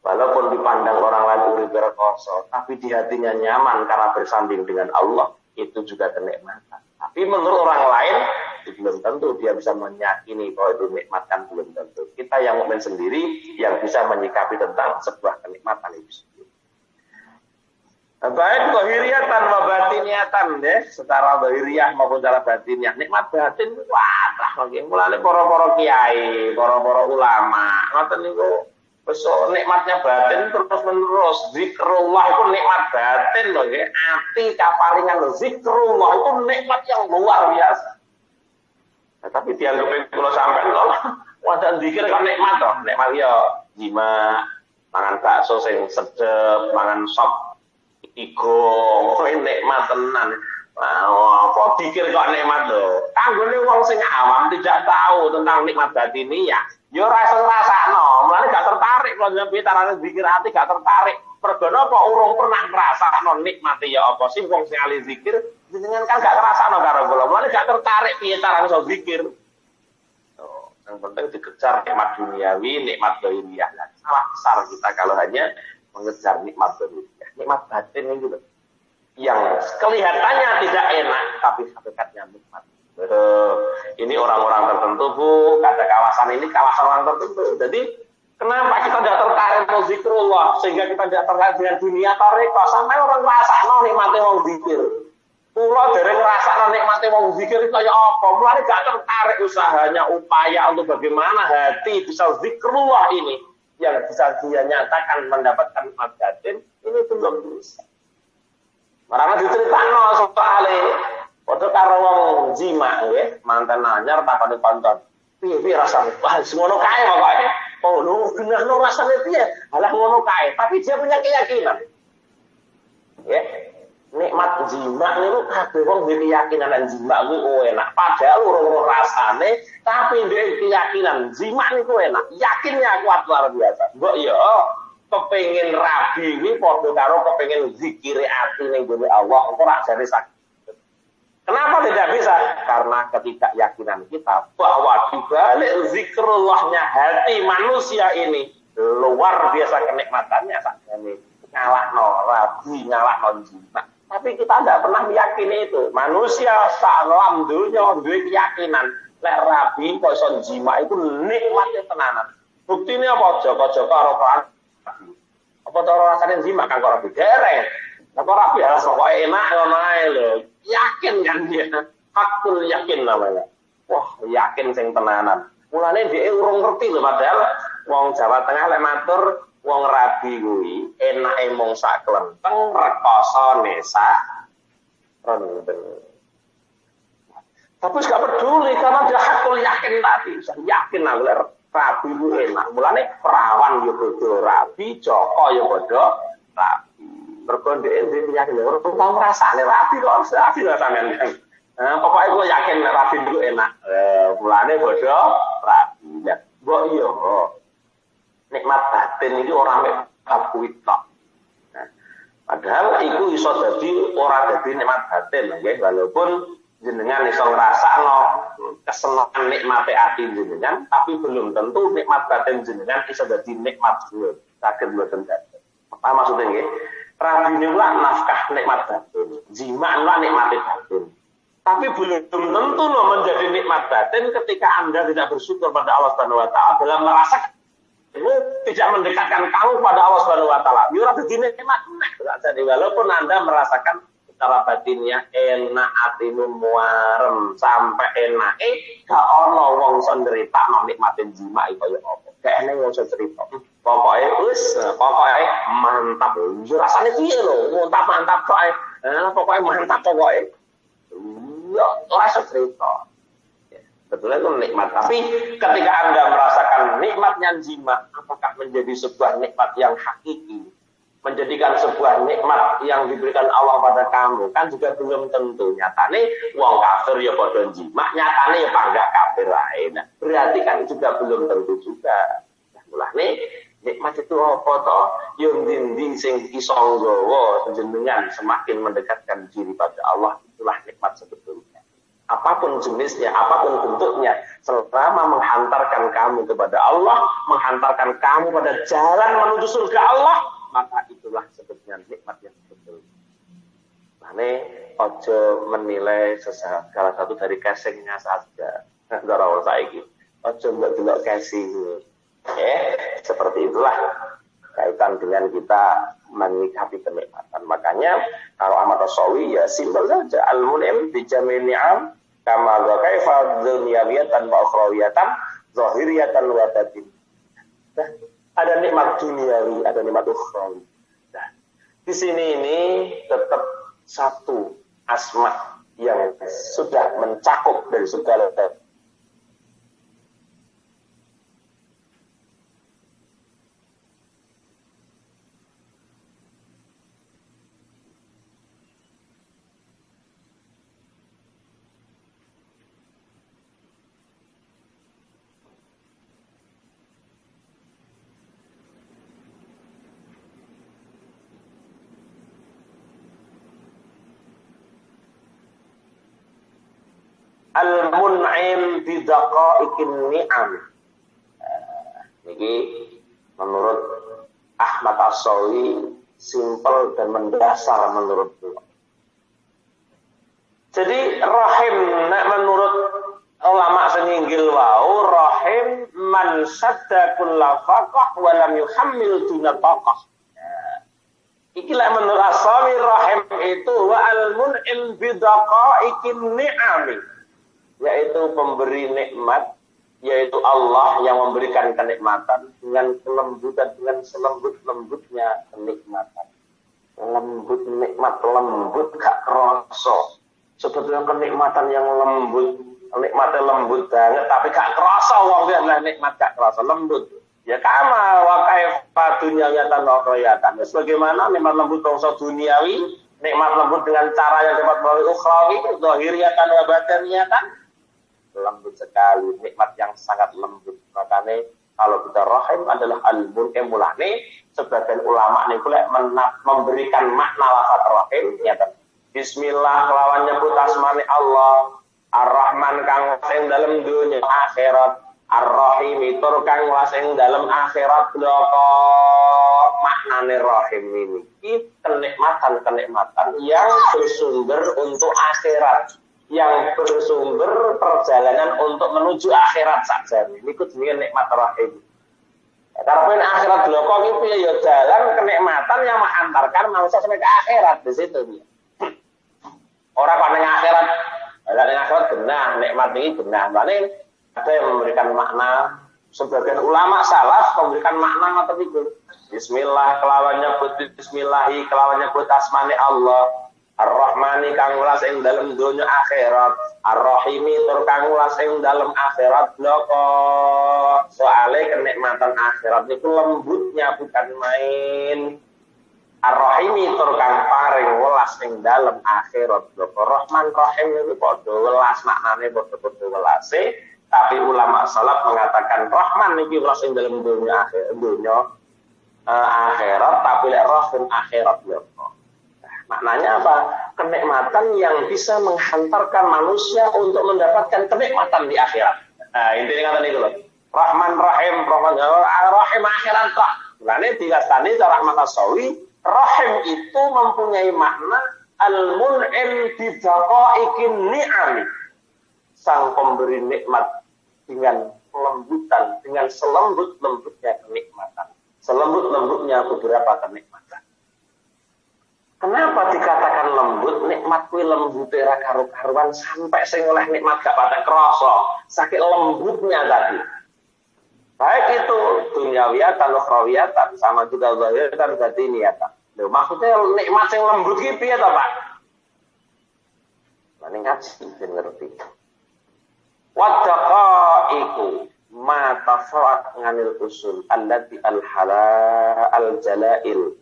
Walaupun dipandang orang lain urip rekoso, tapi di hatinya nyaman karena bersanding dengan Allah, itu juga kenikmatan. Tapi menurut orang lain itu belum tentu dia bisa meyakini bahwa itu nikmat, kan belum tentu. Kita yang mukmin sendiri yang bisa menyikapi tentang sebuah kenikmatan itu. Baik zahiriyatan wa batiniatan deh, secara zahiriyah maupun secara batiniah. Nikmat batin wah nggih. Mulane para-para kiai, para-para ulama, ngoten niku besok nikmatnya batin terus menerus. Zikrullah itu nikmat batin loh nggih. Ati kaparingan zikrullah itu nikmat yang luar biasa. Nah, tapi dianggap kula sampean kok wadah zikir kok nikmat toh. Nikmat ya jima, mangan bakso sing sedep, mangan sop iku nikmat tenan. Apa dikir kok nikmat lho. Kanggone wong sing awam tidak tahu tentang nikmat batiniah, ya ora iso ngrasakno. Mulane gak tertarik kok piye carane zikir ati gak tertarik. Mergo napa urung pernah ngrasakno nikmate ya apa sih wong sing ahli zikir jenengan kan gak ngrasakno karo kula. Mulane gak tertarik piye carane iso zikir. Yang penting dikejar nikmat duniawi, nikmat dohiriyah. Salah besar kita kalau hanya mengejar nikmat dohiriyah. Nikmat batin itu loh, yang kelihatannya tidak enak tapi hakikatnya nikmat. Ini orang-orang tertentu Bu, kata kawasan ini kawasan orang tertentu. Jadi kenapa kita tidak tertarik dengan zikrullah sehingga kita tidak tertarik dengan dunia tarekat sampai orang ngrasakno nikmate wong zikir. Kula dereng ngrasakno nikmate wong zikir kaya apa? Mulane gak tertarik usahanya upaya untuk bagaimana hati bisa zikrullah ini yang bisa dia nyatakan mendapatkan nikmat batin. Ini belum bisa. Marana diceritakno soale padha karo wong jima nggih, manten anyar takone konton. Piye rasane? Wah, semono kae pokoke. Oh, lho, benarno rasane piye? Halah ngono kae, tapi dia punya keyakinan. Nggih. Nikmat jima niku kabeh wong duwe keyakinan lan jima kuwi enak. Padahal ora rasane, tapi ndek keyakinan jima niku enak. Yakinnya kuat luar biasa. Mbok ya kepengin rabi ini padha karo kepengin zikire ati ning gone Allah engko rak jare sakit. Kenapa tidak bisa? Karena ketidakyakinan kita bahwa di balik zikrullahnya hati manusia ini luar biasa kenikmatannya sakjane ngalahno rabi, ngalahno jimat. Tapi kita tidak pernah meyakini itu. Manusia salam dunya duwe keyakinan lek rabi kok iso jimat itu nikmatnya tenanan. Buktine apa? Joko-joko karo apa cara rasane jimat kan kok dereng. Lah kok rapi harus kok enak ngono ae lho. Yakin kan dia. Hakul yakin namanya. Wah, yakin sing tenanan. Mulane dhek urung ngerti lho padahal wong Jawa Tengah lek matur wong rabi kuwi enake mung sak klenteng rekosane sak rendeng. Tapi gak peduli karena dia hakul yakin tadi. Yakin lah rabi ku enak. Mulane perawan yo padha rabi, Joko yo padha rabi. Mergo ndek yakin ora tau ngrasane rabi kok rabi lah sampean. Pokoke gue yakin rabi ku enak. Mulane padha rabi. Ya, mbok yo nikmat batin iki ora mek kuwi tok. Padahal itu iso dadi ora dadi nikmat batin nggih, walaupun jenengan iso ngrasakno kesenangan nikmate ati jenengan, tapi belum tentu nikmat batin jenengan iso dadi nikmat zuhud. Saged mboten dadi. Apa maksudnya nggih? Rabi niku nafkah nikmat batin, jima niku nikmate batin. Tapi belum tentu loh menjadi nikmat batin ketika Anda tidak bersyukur pada Allah Subhanahu wa taala dalam merasakan itu tidak mendekatkan kamu pada Allah Subhanahu wa taala. Ya ora dadi nikmat. Jadi walaupun Anda merasakan secara batinnya enak atimu muarem sampai enake gak ono wong iso nderitakno nikmatin jima kaya apa. Gak enek wong iso cerita. Pokoke mantap. Yo rasane piye lho? Mantap kok. Pokoke mantap pokoke. Ya, ora iso cerita. Sebetulnya itu nikmat. Tapi ketika Anda merasakan nikmatnya jima, apakah menjadi sebuah nikmat yang hakiki? Menjadikan sebuah nikmat yang diberikan Allah pada kamu, kan juga belum tentu. Nyatane wong kafir ya padha jima, nyatane ya panggah kafir ae. Nah, berarti kan juga belum tentu juga. Nah, mulane nikmat itu apa toh? Yang dindi sing iso nggawa jenengan semakin mendekatkan diri pada Allah, itulah nikmat sebetulnya. Apapun jenisnya, apapun bentuknya, selama menghantarkan kamu kepada Allah, menghantarkan kamu pada jalan menuju surga Allah, maka itulah sebetulnya nikmat yang betul. Mane ojo menilai salah satu dari casingnya saja. Ndara saiki. Ojo mbok delok casing. Seperti itulah kaitan dengan kita menyikapi kenikmatan. Makanya kalau Ahmad As-Sawi ya simpel saja, al-mun'im bi jami'in ni'am kama kaifa dunyawiyatan wa ukhrawiyatan zahiriyatan wa batin. Nah, ada nikmat duniawi, ada nikmat ukhrawi. Nah, di sini ini tetap satu asma yang sudah mencakup dari segala al-mun'im bidaqaiqin ni'am. Niki menurut Ahmad As-Sawi simpel dan mendasar menurut beliau. Jadi rahim menurut ulama seninggil wau rahim man sadda kulla faqah wa lam yuhammil duna taqah. Ikilah menurut As-Sawi rahim itu wa al-mun'im bidaqaiqin ni'am, yaitu pemberi nikmat, yaitu Allah yang memberikan kenikmatan dengan kelembutan, dengan selembut-lembutnya kenikmatan. Lembut nikmat, lembut gak kerasa. Sebetulnya kenikmatan yang lembut, nikmatnya lembut banget, tapi gak kerasa wong adalah nikmat gak kerasa lembut. Ya kama wa kaifa dunyawiyatan wa ukhrawiyatan. Sebagaimana nikmat lembut bangsa duniawi, nikmat lembut dengan cara yang dapat melalui ukhrawi, zahiriyatan wa batiniyatan. Lembut sekali, nikmat yang sangat lembut. Makanya kalau kita rahim adalah al-mun'im mulane, sebagian ulama ini pula memberikan makna lafaz rahim nyata. Bismillah kelawan nyebut asmane Allah, Ar-Rahman kang sing dalam dunia akhirat, Ar-Rahim tur kang sing dalam akhirat bloko. Maknane rahim ini kenikmatan-kenikmatan yang bersumber untuk akhirat, yang bersumber perjalanan untuk menuju akhirat saja. Ini jenenge nikmat rahim. Karena akhirat bloko itu ya jalan kenikmatan yang mengantarkan manusia sampai ke akhirat di situ. Orang pada akhirat, ada akhirat benar, nikmat ini benar. Makanya ada yang memberikan makna. Sebagian ulama salaf memberikan makna atau itu. Bismillah kelawan nyebut bismillahi kelawan nyebut asmane Allah. Ar-Rahmani kang welas ing dalem donya akhirat, Ar-Rahimi tur kang welas ing dalem akhirat bloko. Soale kenikmatan akhirat niku lembutnya bukan main. Ar-Rahimi tur kang paring welas ing dalem akhirat bloko. Rahman Rahim niku padha welas, maknane padha-padha welase, tapi ulama salaf mengatakan Rahman niki welas ing dalem donya akhirat, tapi lek Rahim akhirat bloko. Maknanya apa? Kenikmatan yang bisa menghantarkan manusia untuk mendapatkan kenikmatan di akhirat. Nah, intinya kata itu loh. Rahman Rahim, Rahim akhirat tak. Nah, ini dikasih rahmat asawi. Rahim itu mempunyai makna al-mun'im bidaqaiqin ni'ami. Sang pemberi nikmat dengan kelembutan, dengan selembut-lembutnya kenikmatan. Selembut-lembutnya beberapa kenikmatan. Kenapa dikatakan lembut? Nikmat kuwi lembute ra karo-karuan sampai sing oleh nikmat gak patek krasa. Saking lembutnya tadi. Baik itu dunyawiyatan, ukhrawiyatan, sama juga zahiratan, batiniyatan. Lho, maksudnya nikmat sing lembut ki piye ta, Pak? Lah ning ngaji ben ngerti. Wadaqaiqu ma tafarat nganil usul allati al-halal al-jalail.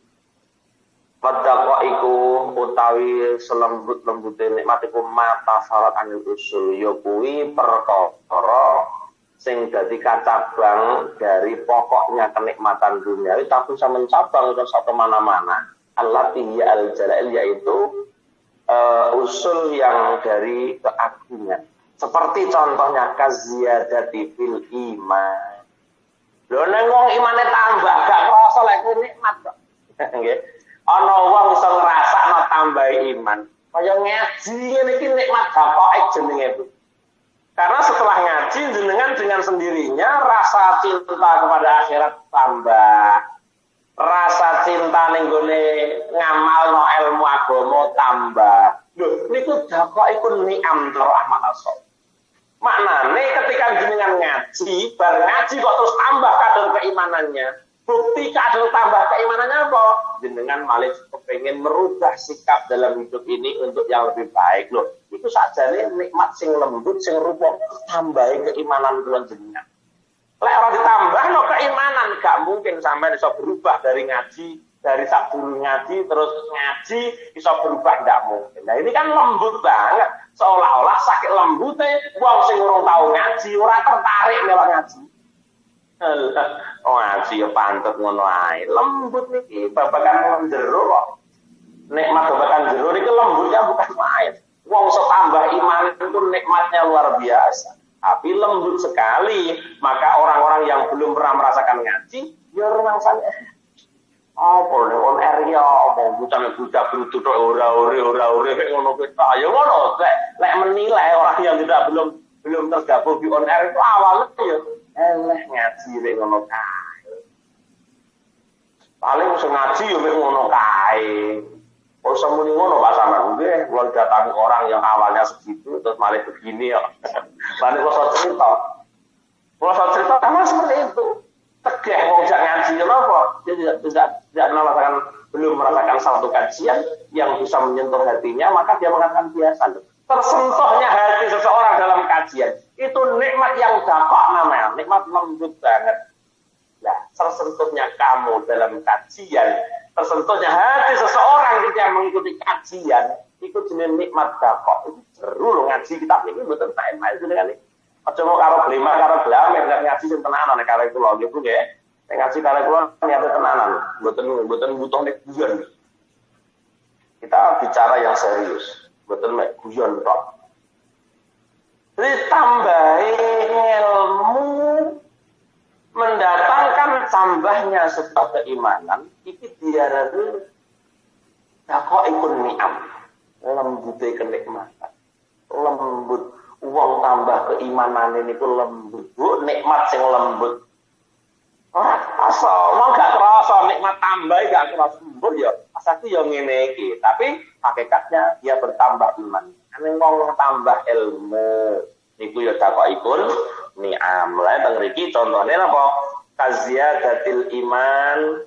Wadaqaiqu utawi selembut-lembute nikmat iku ma tafarat anil usul ya kuwi perkara sing dadi kacabang dari pokoknya kenikmatan dunia tapi bisa mencabang ke satu mana-mana allati al-jalail yaitu usul yang dari keagungan. Seperti contohnya kaziyadati fil iman. Lho nek wong imane tambah gak krasa lek nikmat kok. Nggih. Ana wong iso ngrasakno tambahi iman. Kaya ngaji ngene iki nikmat gapoke jenenge Bu. Karena setelah ngaji jenengan dengan sendirinya rasa cinta kepada akhirat tambah. Rasa cinta ning gone ngamalno ilmu agama tambah. Lho niku gapoke ni'am karo Ahmad As-Sof. Maknane ketika jenengan ngaji, bar ngaji kok terus tambah kadar keimanannya. Bukti kadar tambah keimanannya apa? Jenengan malah kepengen merubah sikap dalam hidup ini untuk yang lebih baik loh. Itu sajane nikmat sing lembut sing rupa tambahi keimanan kula jenengan. Lek ora ditambah no keimanan gak mungkin sampai iso berubah dari ngaji, dari sabdul ngaji terus ngaji iso berubah ndak mungkin. Nah ini kan lembut banget. Seolah-olah sakit lembute wong sing urung tau ngaji ora tertarik lewat ngaji. Oh ngaji ya pantet ngono ae. Lembut niki babakan jero kok. Nikmat babakan jero niki lembutnya bukan main. Wong iso tambah iman itu nikmatnya luar biasa. Tapi lembut sekali. Maka orang-orang yang belum pernah merasakan ngaji ya rumangsane apa nek on air ya apa buta brutu tok ora ngono kita ya ngono lek menilai orang yang belum tergabung di on air itu awalnya ya ngaji nek ngono kae paling wis ngaji yo mek ngono kae kok semuni ngono Pak Samad nggih kula datangi orang yang awalnya segitu terus malah begini ya lan kok cerita karena seperti itu tegeh wong jak ngaji kenapa dia belum merasakan satu kajian yang bisa menyentuh hatinya maka dia mengatakan biasa. Tersentuhnya hati seseorang dalam kajian itu nikmat yang dakok namanya, nikmat lembut banget. Nah, tersentuhnya kamu dalam kajian, tersentuhnya hati seseorang ketika mengikuti kajian itu jenis nikmat dakok. Itu seru ngaji kitab ini mboten tak enak jenengan iki. Aja mau karo glema karo glamer ngaji sing tenanan nek karo kula nggih Bu nggih. Nek ngaji karo kula niate tenanan, mboten butuh nek guyon. Kita bicara yang serius, mboten mek guyon tok. Ditambahi ilmu mendatangkan tambahnya sebuah keimanan iki diarani daqaiqun ni'am, lembute kenikmatan. Lembut uang tambah keimanan ini ku lembut, bu nikmat sing lembut. Ora kerasa, mau gak kerasa nikmat tambah gak kerasa lembut ya. Asal yang ngene iki, tapi hakikatnya dia bertambah iman. Ane wong tambah ilmu niku ya daqaiqun ni'am. Lah teng mriki contone napa? Kaziyadatil iman,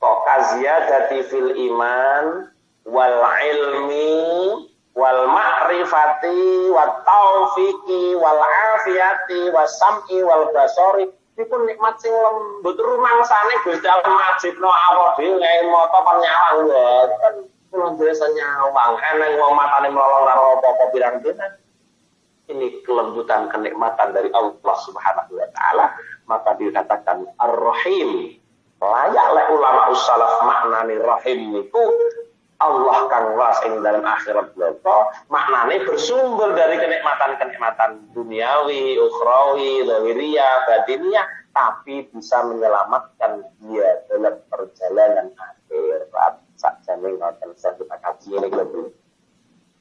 kaziyadati fil iman wal ilmi wal ma'rifati wat taufiqi wal afiyati was sam'i wal basari iku nikmat sing lembut rumangsane Gusti Allah majibno awak dhewe gawe mata penyawang mboten kula desa nyawang eneng wong matane melolong karo apa-apa pirang dina. Ini kelembutan kenikmatan dari Allah Subhanahu wa taala maka dikatakan Ar-Rahim. Layak oleh ulama ussalaf maknane rahim niku Allah kang was ing dalam akhirat bloko maknane bersumber dari kenikmatan-kenikmatan duniawi, ukhrawi, zahiriyah, batiniyah, tapi bisa menyelamatkan dia dalam perjalanan akhirat. Sakjane ngoten kita kaji ini lebih.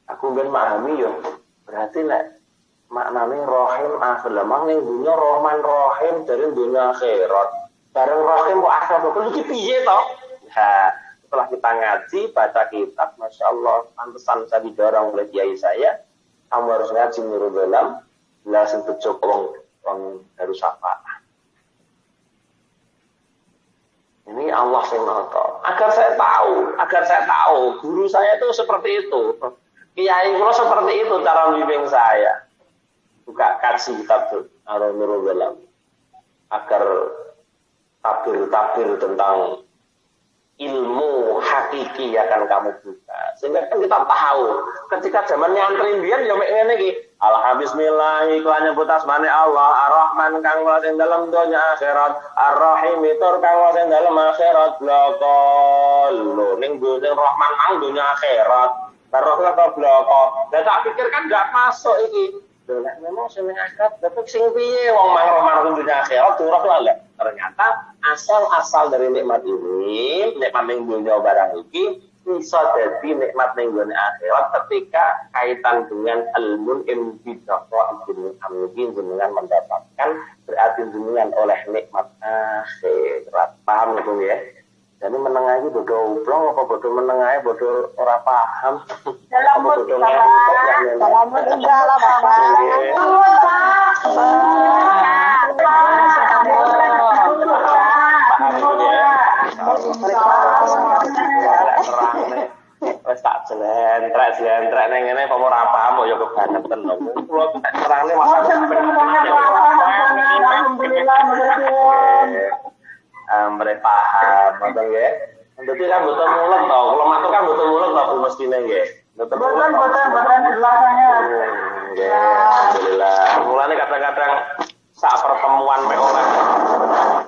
Aku ben memahami yo. Berarti nek maknane rahim akhirat ning dunya rahman rahim dari dunia akhirat. Bareng rahim kok akhirat kok iki piye to? Nah, setelah kita ngaji, baca kitab, Masya Allah, pantesan saya didorong oleh kiai saya, kamu harus ngaji Nurul Dalam, jelasin bejo orang Darussafa. Ini Allah yang tahu. Agar saya tahu, guru saya itu seperti itu. Kiai kalau seperti itu cara bimbing saya. Buka kaji kitab Nurul Dalam. Agar tabir-tabir tentang ilmu hakiki akan kamu buka. Sehingga kan kita tahu ketika zaman nyantri biyen ya mek ngene iki. Alhamdulillah iklan nyebut asmane Allah, Ar-Rahman kang was ing dalam donya akhirat, Ar-Rahim tur kang was ing dalam akhirat. Bloko ning Rahman mang donya akhirat. Ar-Rahim ta bloko. Lah tak pikir kan enggak masuk iki. Nek memang sing akhirat dapat sing piye wong mang Rahman dunya akhirat durah lah. Ternyata asal dari nikmat ini, nikmat ning dunia barang iki bisa jadi nikmat ning dunia akhirat ketika kaitan dengan al-mun'im bidaqa'i amkin dengan mendapatkan berarti dengan oleh nikmat akhirat. Paham itu ya? Jadi menengahi bodoh oblong apa bodoh menengahi bodoh ora paham. Dalam bodoh dalam wis tak jlentrek ning ngene apa ora paham kok ya kebangetan lho. Kulo tak terangne masalah mereka paham, betul ya? Jadi kan betul mulut tau, kalau matur kan betul mulut tau mestinya ya. Betul belakangnya. Alhamdulillah. Mulanya kadang-kadang saat pertemuan mek oleh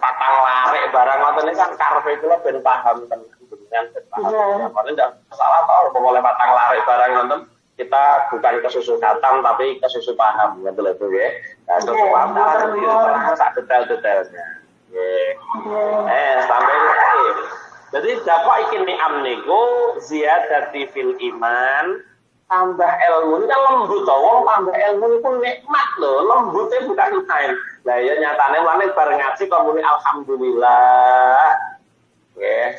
patang larik barang ngoten iki kan karepe kula ben paham tenan dengan ben paham. Paling ndak salah tau boleh patang larik barang ngoten. Kita bukan kesusu katam tapi kesusu paham ngoten lho ya. Nah, itu paham sak detail-detailnya. Sampai jadi dapat ikin ni'am niku ziyadati fil iman, tambah ilmu ini kan lembut toh, wong tambah ilmu itu nikmat loh, lembutnya bukan main. Lah ya nyatane mlane bareng ngaji kok muni alhamdulillah. Ya,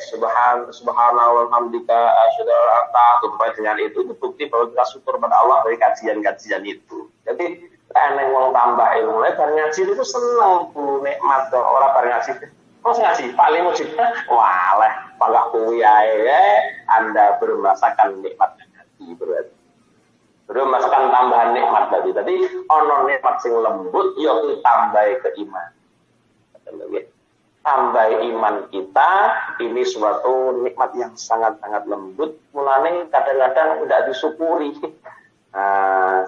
subhanallah walhamdulillah asyhadu an la ilaha dengan itu bukti bahwa kita syukur pada Allah dari kajian-kajian itu. Jadi eneng wong tambah ilmu, bareng ngaji itu seneng bu nikmat toh orang bareng ngaji. Kok ngaji paling mujib, walah pagak kuwi ae Anda bermerasakan nikmat ngaji berarti. Belum merasakan tambahan nikmat tadi. Tadi ono nikmat sing lembut, yo ditambahi ke iman. Tambah iman kita ini suatu nikmat yang sangat-sangat lembut. Mulane kadang-kadang tidak disyukuri.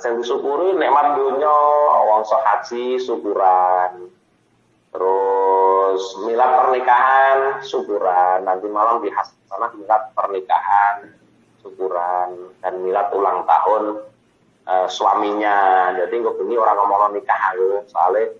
Yang disyukuri nikmat dunia, wong sok haji syukuran. Terus milad pernikahan syukuran. Nanti malam di hasanah milad pernikahan syukuran dan milad ulang tahun suaminya. Jadi kok bengi orang ngomong nikah ayo soalnya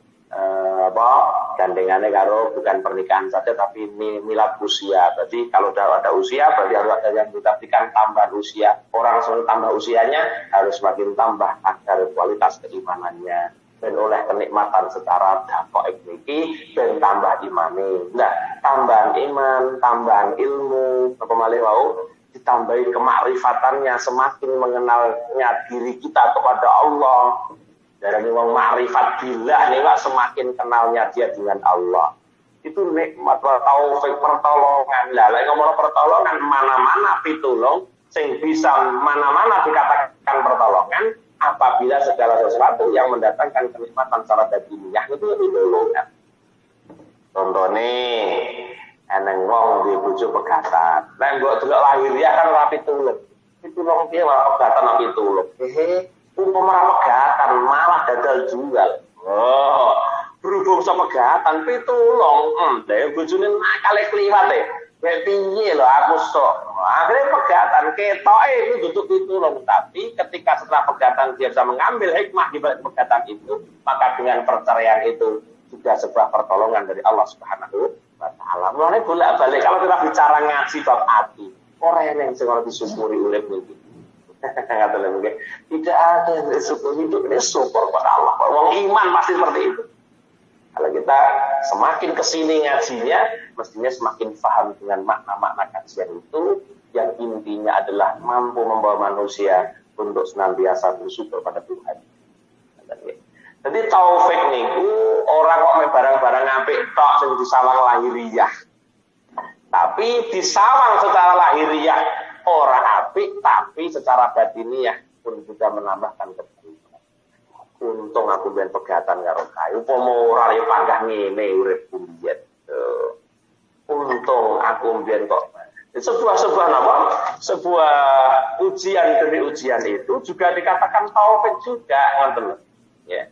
gandengannya karo bukan pernikahan saja tapi milad usia. Berarti kalau sudah ada usia berarti harus ada yang ditakdikan tambah usia. Orang semakin tambah usianya harus semakin tambah agar kualitas keimanannya dan oleh kenikmatan secara dakwah iki dan tambah imane. Nah, tambahan iman, tambahan ilmu, apa malih wau ditambahi kemakrifatannya semakin mengenalnya diri kita kepada Allah. Dari wong makrifat billah nih Pak semakin kenalnya dia dengan Allah. Itu nikmat taufik pertolongan. Lah lek ngomong pertolongan mana-mana pitulung sing bisa mana-mana dikatakan pertolongan apabila segala sesuatu yang mendatangkan kenikmatan secara batiniah itu pitulungan. Contohnya eneng wong di bojo pegatan. Nek mbok delok lahiriah kan ora pitulung. Pitulung piye ora pegatan ora pitulung. Umpama pegatan malah gagal jual. Berhubung sama pegatan pitulung, dhewe bojone nakale kliwat Kayak piye lho aku sok. Akhirnya pegatan ketoke itu duduk pitulung, tapi ketika setelah pegatan dia bisa mengambil hikmah di balik pegatan itu, maka dengan perceraian itu juga sebuah pertolongan dari Allah Subhanahu wa taala. Mulane bolak-balik kalau kita bicara ngaji bab ati, ora yang sing ora disyukuri urip iki. Kata mungkin tidak ada yang syukur hidup ini syukur pada Allah. Wong iman pasti seperti itu. Kalau kita semakin kesini ngajinya, mestinya semakin paham dengan makna-makna kajian itu, yang intinya adalah mampu membawa manusia untuk senantiasa bersyukur pada Tuhan. Jadi taufik niku orang kok barang-barang apik tok sing disawang lahiriah. Tapi disawang secara lahiriah orang apik, tapi secara batiniah pun juga menambahkan kebaikan. Untung aku ben pegatan karo kayu, upama ora ya panggah ngene urip mbiyen. Untung aku mbiyen kok sebuah apa? Sebuah ujian demi ujian itu juga dikatakan taufik juga, ngoten. Ya.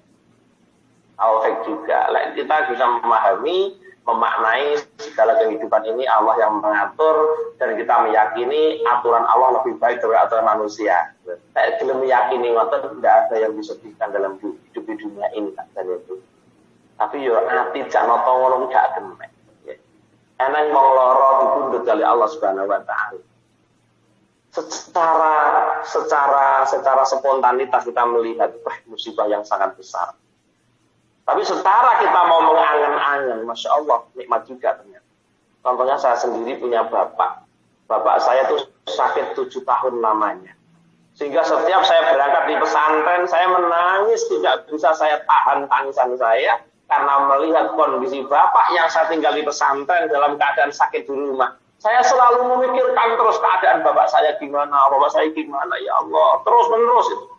Taufik juga. Kita bisa memahami, memaknai segala kehidupan ini Allah yang mengatur, dan kita meyakini aturan Allah lebih baik dari aturan manusia. Saya belum meyakini ngoten tidak ada yang disebutkan dalam hidup di dunia ini dan itu. Tapi yo ati janoto ngono gak demek. Eneng wong lara dipundhut oleh Allah Subhanahu wa taala. Secara spontanitas kita melihat musibah yang sangat besar. Tapi secara kita mau mengangen-angen, Masya Allah, nikmat juga ternyata. Contohnya saya sendiri punya bapak. Bapak saya tuh sakit 7 tahun lamanya. Sehingga setiap saya berangkat di pesantren, saya menangis, tidak bisa saya tahan tangisan saya. Karena melihat kondisi bapak yang saya tinggal di pesantren dalam keadaan sakit di rumah. Saya selalu memikirkan terus keadaan bapak saya gimana, ya Allah. Terus-menerus itu.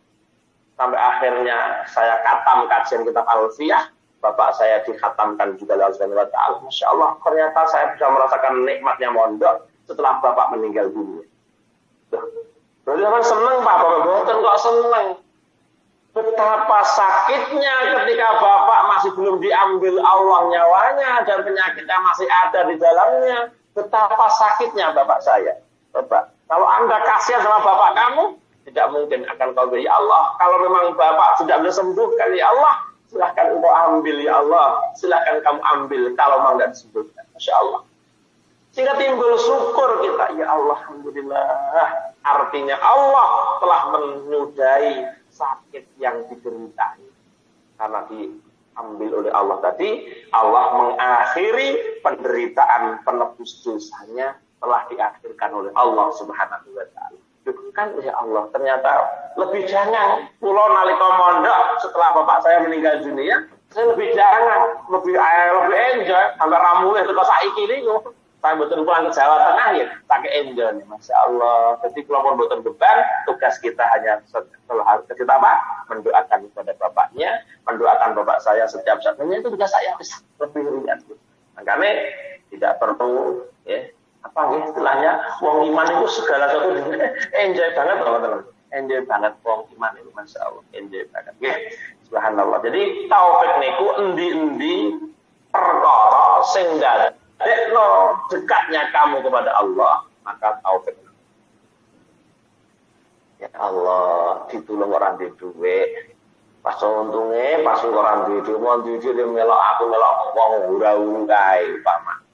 Sampai akhirnya saya khatam kajian kitab Alfiyah, bapak saya dikhatamkan juga oleh Allah Subhanahu wa taala. Masya Allah, ternyata saya bisa merasakan nikmatnya mondok setelah bapak meninggal dunia. Berarti kan seneng Pak, bapak kok seneng. Betapa sakitnya ketika bapak masih belum diambil Allah nyawanya dan penyakitnya masih ada di dalamnya. Betapa sakitnya bapak saya. Bapak, kalau Anda kasihan sama bapak kamu, tidak mungkin akan kau beri, ya Allah. Kalau memang bapak sudah bisa sembuhkan, ya Allah, silahkan engkau ambil, ya Allah. Silahkan kamu ambil kalau memang tidak disembuhkan. Masya Allah. Sehingga timbul syukur kita, ya Allah, alhamdulillah. Artinya Allah telah menyudahi sakit yang diderita. Karena diambil oleh Allah tadi, Allah mengakhiri penderitaan penebus dosanya telah diakhirkan oleh Allah Subhanahu wa taala. Kan ya Allah, ternyata lebih jangan pulau nalika mondok setelah bapak saya meninggal dunia, saya lebih jangan, lebih enjoy sampai ramune teko saiki niku. Saya betul pulang ke Jawa Tengah ya, pakai enjoy nih, Masya Allah. Jadi kalau pun betul beban, tugas kita hanya harus kita apa? Mendoakan kepada bapaknya, mendoakan bapak saya setiap saatnya, itu tugas saya lebih ringan. Makanya tidak perlu ya. Apa nih istilahnya, wong iman itu segala sesuatu enjoy banget teman-teman, enjoy banget wong iman itu, Masya Allah, enjoy banget. Oke, subhanallah. Jadi taufik niku endi-endi perkara sing dadekno dekatnya kamu kepada Allah, maka taufik. Ya Allah, ditulung orang di duit. Pas untungnya, pas orang di duit, mau di duit melok aku melok wong ura-urai umpama.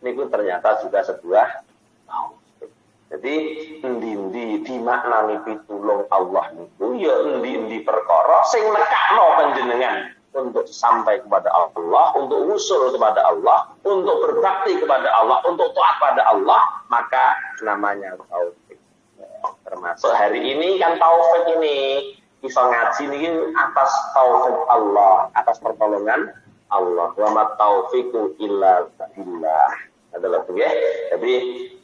Niku ternyata juga sebuah taufik. Jadi endi-endi dimaknani pitulung Allah niku ya endi-endi perkara sing nekakno panjenengan untuk sampai kepada Allah, untuk usul kepada Allah, untuk berbakti kepada Allah, untuk taat pada Allah, maka namanya taufik. Termasuk hari ini kan taufik ini bisa ngaji niki atas taufik Allah, atas pertolongan Allah. Wa ma taufiqu illa billah. Adalah tuh ya. Jadi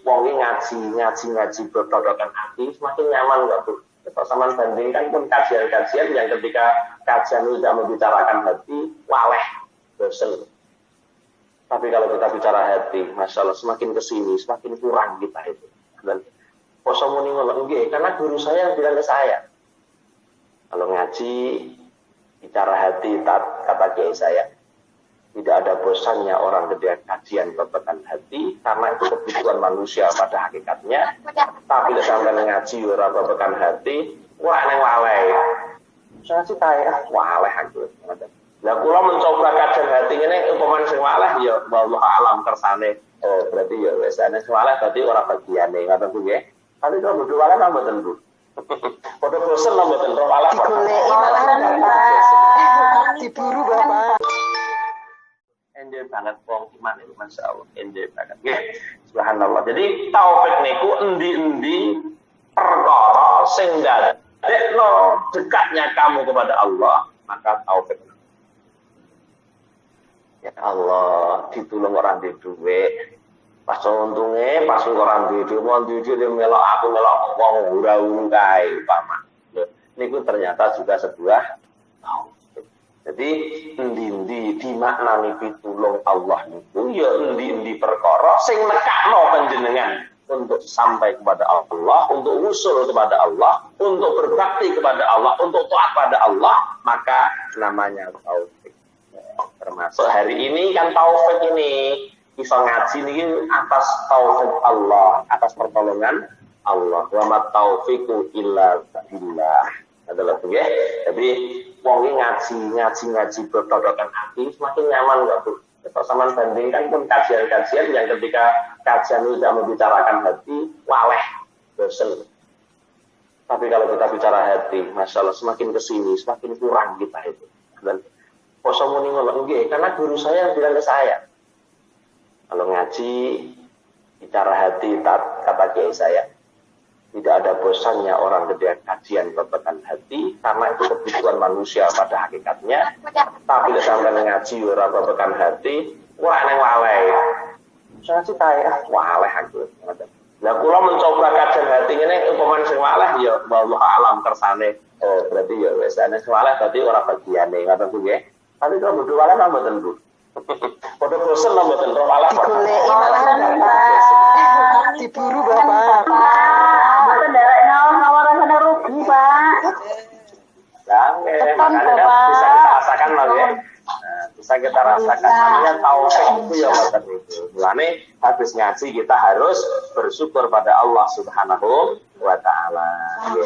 wong ngaji bertodokan hati semakin nyaman enggak tuh. Kalau sama bandingkan pun kajian-kajian yang ketika kajian itu tidak membicarakan hati, waleh, bosen. Tapi kalau kita bicara hati, Masya Allah, semakin kesini, semakin kurang kita itu. Dan poso muni ngono nggih, karena guru saya yang bilang ke saya, kalau ngaji bicara hati, kata kiai saya, tidak ada bosannya orang ketika kajian babakan hati, karena itu kebutuhan manusia pada hakikatnya. Tapi sampai ngaji ora babakan hati, wah neng waleh. Saya sih kayak waleh aku. Lah kula mencoba kajian hati ini umpama sing waleh ya wallahu alam kersane. Oh, berarti ya wis ana sing waleh berarti ora bagiane ngoten ku nggih. Tapi kalau bodho waleh napa mboten Bu? Padha bosen napa mboten ro waleh. Digoleki malah Bapak. Diburu Bapak. Enjoy banget wong iman itu masyaallah, enjoy banget. Nggih. Subhanallah. Jadi taufik niku endi-endi perkara sing ndadekno dekatnya kamu kepada Allah, maka taufik. Ya Allah, ditulung orang di duwe. Pas untungnya, pas orang di duwe, wong di duwe melok aku melok wong ora kae, Pak. Niku ternyata juga sebuah taufik. Jadi endi-endi dimaknani pitulung Allah niku ya endi-endi perkara sing nekakno panjenengan untuk sampai kepada Allah, untuk usul kepada Allah, untuk berbakti kepada Allah, untuk taat pada Allah, maka namanya taufik. Termasuk hari ini kan taufik ini bisa ngaji ini atas taufik Allah, atas pertolongan Allah. Wa ma taufiqu illa billah. Adalah ya. Jadi wong ngaji bertodokan hati semakin nyaman enggak Bu? Kalau sama bandingkan pun kajian-kajian yang ketika kajian itu tidak membicarakan hati, waleh, bosen. Tapi kalau kita bicara hati, masya Allah semakin kesini semakin kurang kita itu. Dan poso muni ngono nggih, karena guru saya yang bilang ke saya, kalau ngaji bicara hati, kata kiai saya, tidak ada bosannya orang ketika kajian babakan hati, karena itu kebutuhan manusia pada hakikatnya. Tapi sampai ngaji ora babakan hati, wah neng waleh. Saya sih kayak waleh aku. Lah kula mencoba kajian hati ini umpama sing waleh ya wallahu alam kersane. Oh, berarti ya wis ana sing waleh berarti ora bagiane ngoten ku nggih. Tapi kalau bodho waleh napa mboten Bu? Padha bosen napa mboten ro waleh. Digoleki malah Bapak. Diburu Bapak. Bukan dari nawar sana rugi Pak. Makanya kan bisa kita rasakan loh ya. Nah, bisa kita rasakan namanya taufik itu ya Bapak itu. Mulane habis ngaji kita harus bersyukur pada Allah Subhanahu wa taala.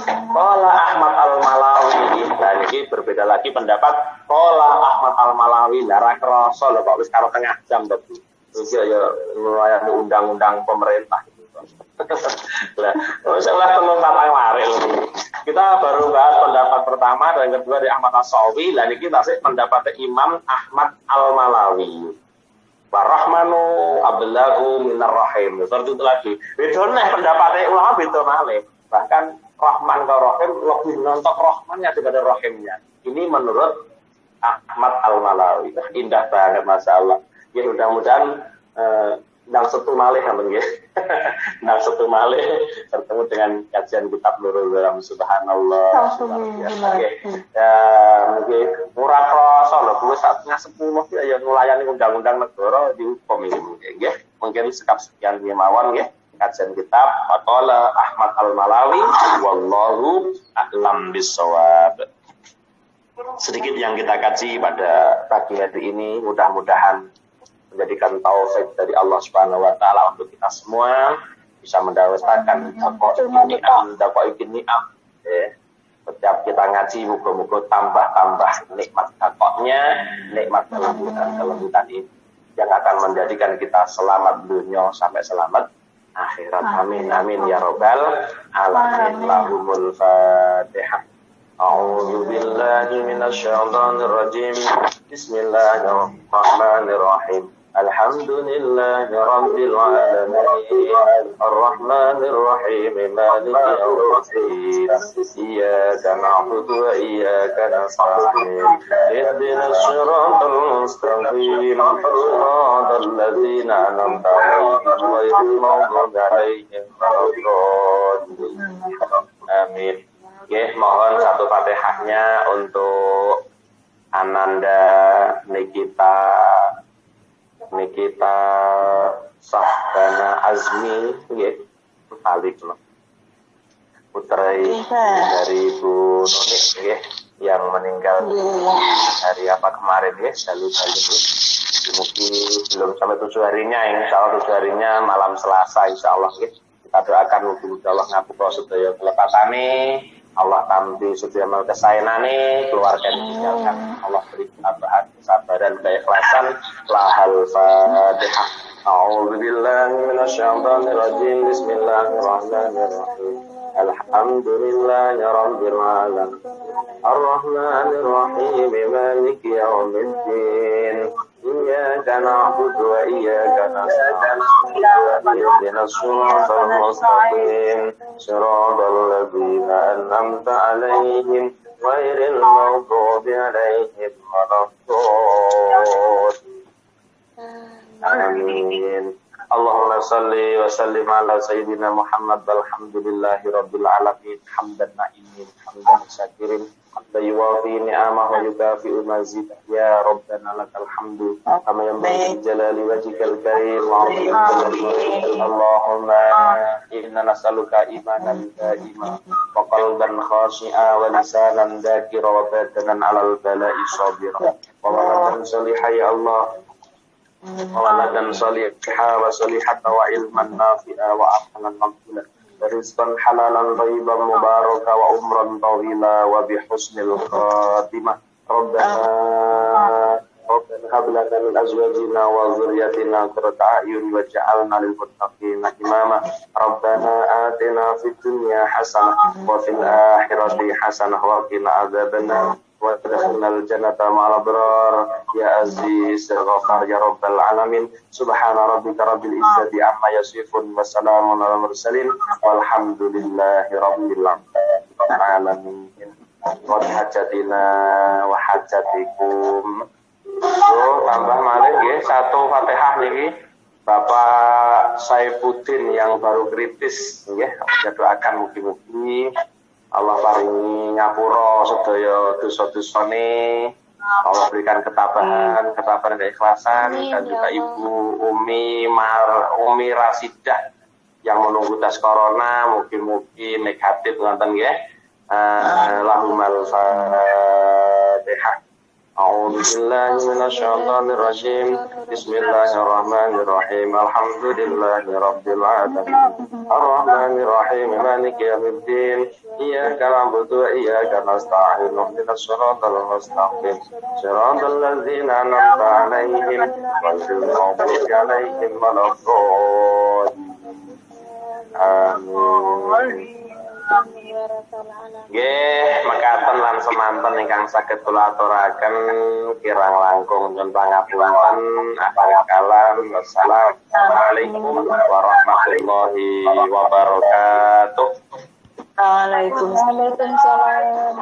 Qala Ahmad Al-Malawi, dan ini berbeda lagi pendapat. Qala Ahmad Al-Malawi lara krasa lho kok wis karo tengah jam to. Iki ya lumayan undang-undang pemerintah. Nah, setelah tenung tata warik kita baru bahas pendapat pertama dan kedua dari Ahmad As-Sawi, dan ini kita pendapat Imam Ahmad Al-Malawi. Warahmanu ablahu minar rahim. Seperti itu lagi. Bedone pendapatnya ulama beda malih. Bahkan Rahman ke Rahim lebih nontok Rahmannya daripada Rahimnya. Ini menurut Ahmad Al-Malawi. Indah banget masalah. Ya mudah-mudahan nang setu malih kan nggih. Nang setu malih bertemu dengan kajian kitab Nurul Walam subhanallah. Ya mungkin murah krasa lho kuwi satnya 10 ya ngulayani undang-undang negara dihukum ini mungkin nggih. Mungkin sekian mawon nggih kajian kitab Qala Ahmad Al-Malawi wallahu a'lam bissawab. Sedikit yang kita kaji pada pagi hari ini, mudah-mudahan menjadikan taufik dari Allah Subhanahu wa taala untuk kita semua bisa mendapatkan daqaiqin ni'am. Setiap kita ngaji muga-muga tambah-tambah nikmat dakoknya, nikmat kelembutan ini yang akan menjadikan kita selamat dunia sampai selamat akhirat. Amin amin ya rabbal alamin. Lahumul Fatihah. A'udzu billahi minasyaitonir rajim. Bismillahirrahmanirrahim. Alhamdulillahi rabbil alamin. Arrahmanir rahim. Maliki yaumiddin. Iyyaka na'budu wa iyyaka nasta'in. Ihdinas siratal mustaqim. Siratal ladzina an'amta 'alaihim ghairil maghdubi 'alaihim waladdallin. Amin. Nggih, mohon satu Fatihahnya untuk Ananda Nikita Sahbana Azmi nggih, balik loh. Putri dari Bu Noni nggih yang meninggal hari apa kemarin nggih, salut. Mungkin belum sampai 7 harinya, insya Allah 7 harinya malam Selasa insya Allah. Kita doakan mudah-mudahan Allah ngapura sedaya kelepatane, Allah tampi sedaya kesayanane, keluarga ditinggalkan, Allah beri ketabahan, kesabaran, keikhlasan. Lahal Fatihah. A'udzubillahi minasyaitonirrajim. Bismillahirrahmanirrahim. Alhamdulillahi rabbil alamin. Ar-Rahmanir Rahim. Maliki yaumiddin. Iyyaka na'budu wa iyyaka nasta'in. Ihdinas siratal mustaqim. Shiratal ladzina an'amta 'alaihim ghairil maghdubi 'alaihim waladdallin. Amin. Allahumma salli wa sallim ala sayyidina Muhammad walhamdulillahi rabbil alamin. Hamdan na'imin, hamdan syakirin, hamdan yuwafi ni'amah wa yukafi'u mazid. Ya Rabbana lakal hamdu kama yanbaghi jalali wajhikal karim wa 'azimati. Allahumma inna nas'aluka imanan da'iman wa qalban khashi'a wa lisanan dzakira wa badanan 'alal bala'i sabira wa waladan salihah ya Allah. Waladan salihah wa salihata wa ilman nafi'a wa amalan maqbula wa rizqan halalan thayyiban mubaraka wa umran tawila wa bihusnil khatimah. Rabbana hab lana min azwajina wa dhurriyyatina qurrata a'yun waj'alna lil muttaqina imama. Rabbana atina fid dunya hasanah wa fil akhirati hasanah wa qina adzabannar. وادخلنا الجنة مع الأبرار يا عزيز الغفار يا رب العالمين. سبحان ربك رب العزة عما يصفون وسلام على المرسلين والحمد لله رب العالمين. Qad hajatina wa hajatikum. So, tambah malih nggih satu Fatihah niki Bapak Saifuddin yang baru kritis nggih, kita doakan mugi-mugi Allah paringi ngapura sedaya dosa-dosane, Allah berikan ketabahan, keikhlasan, dan juga Ibu Umi Rasidah yang menunggu tes corona, mungkin negatif nonton nggih. Lahumal Fatihah. A'udzubillahi minasyaitonir rajim. Bismillahirrahmanirrahim. Alhamdulillahi rabbil alamin. Ar-Rahmanir Rahim. Maliki yaumiddin. Iyyaka na'budu wa iyyaka nasta'in. Ihdinas siratal mustaqim. Siratal ladzina an'amta 'alaihim ghairil maghdubi 'alaihim waladdallin. Amin. Nggih, mekaten lan semanten ingkang saged kula aturaken kirang langkung nyuwun pangapunten. Wassalamualaikum warahmatullahi wabarakatuh. Waalaikumsalam.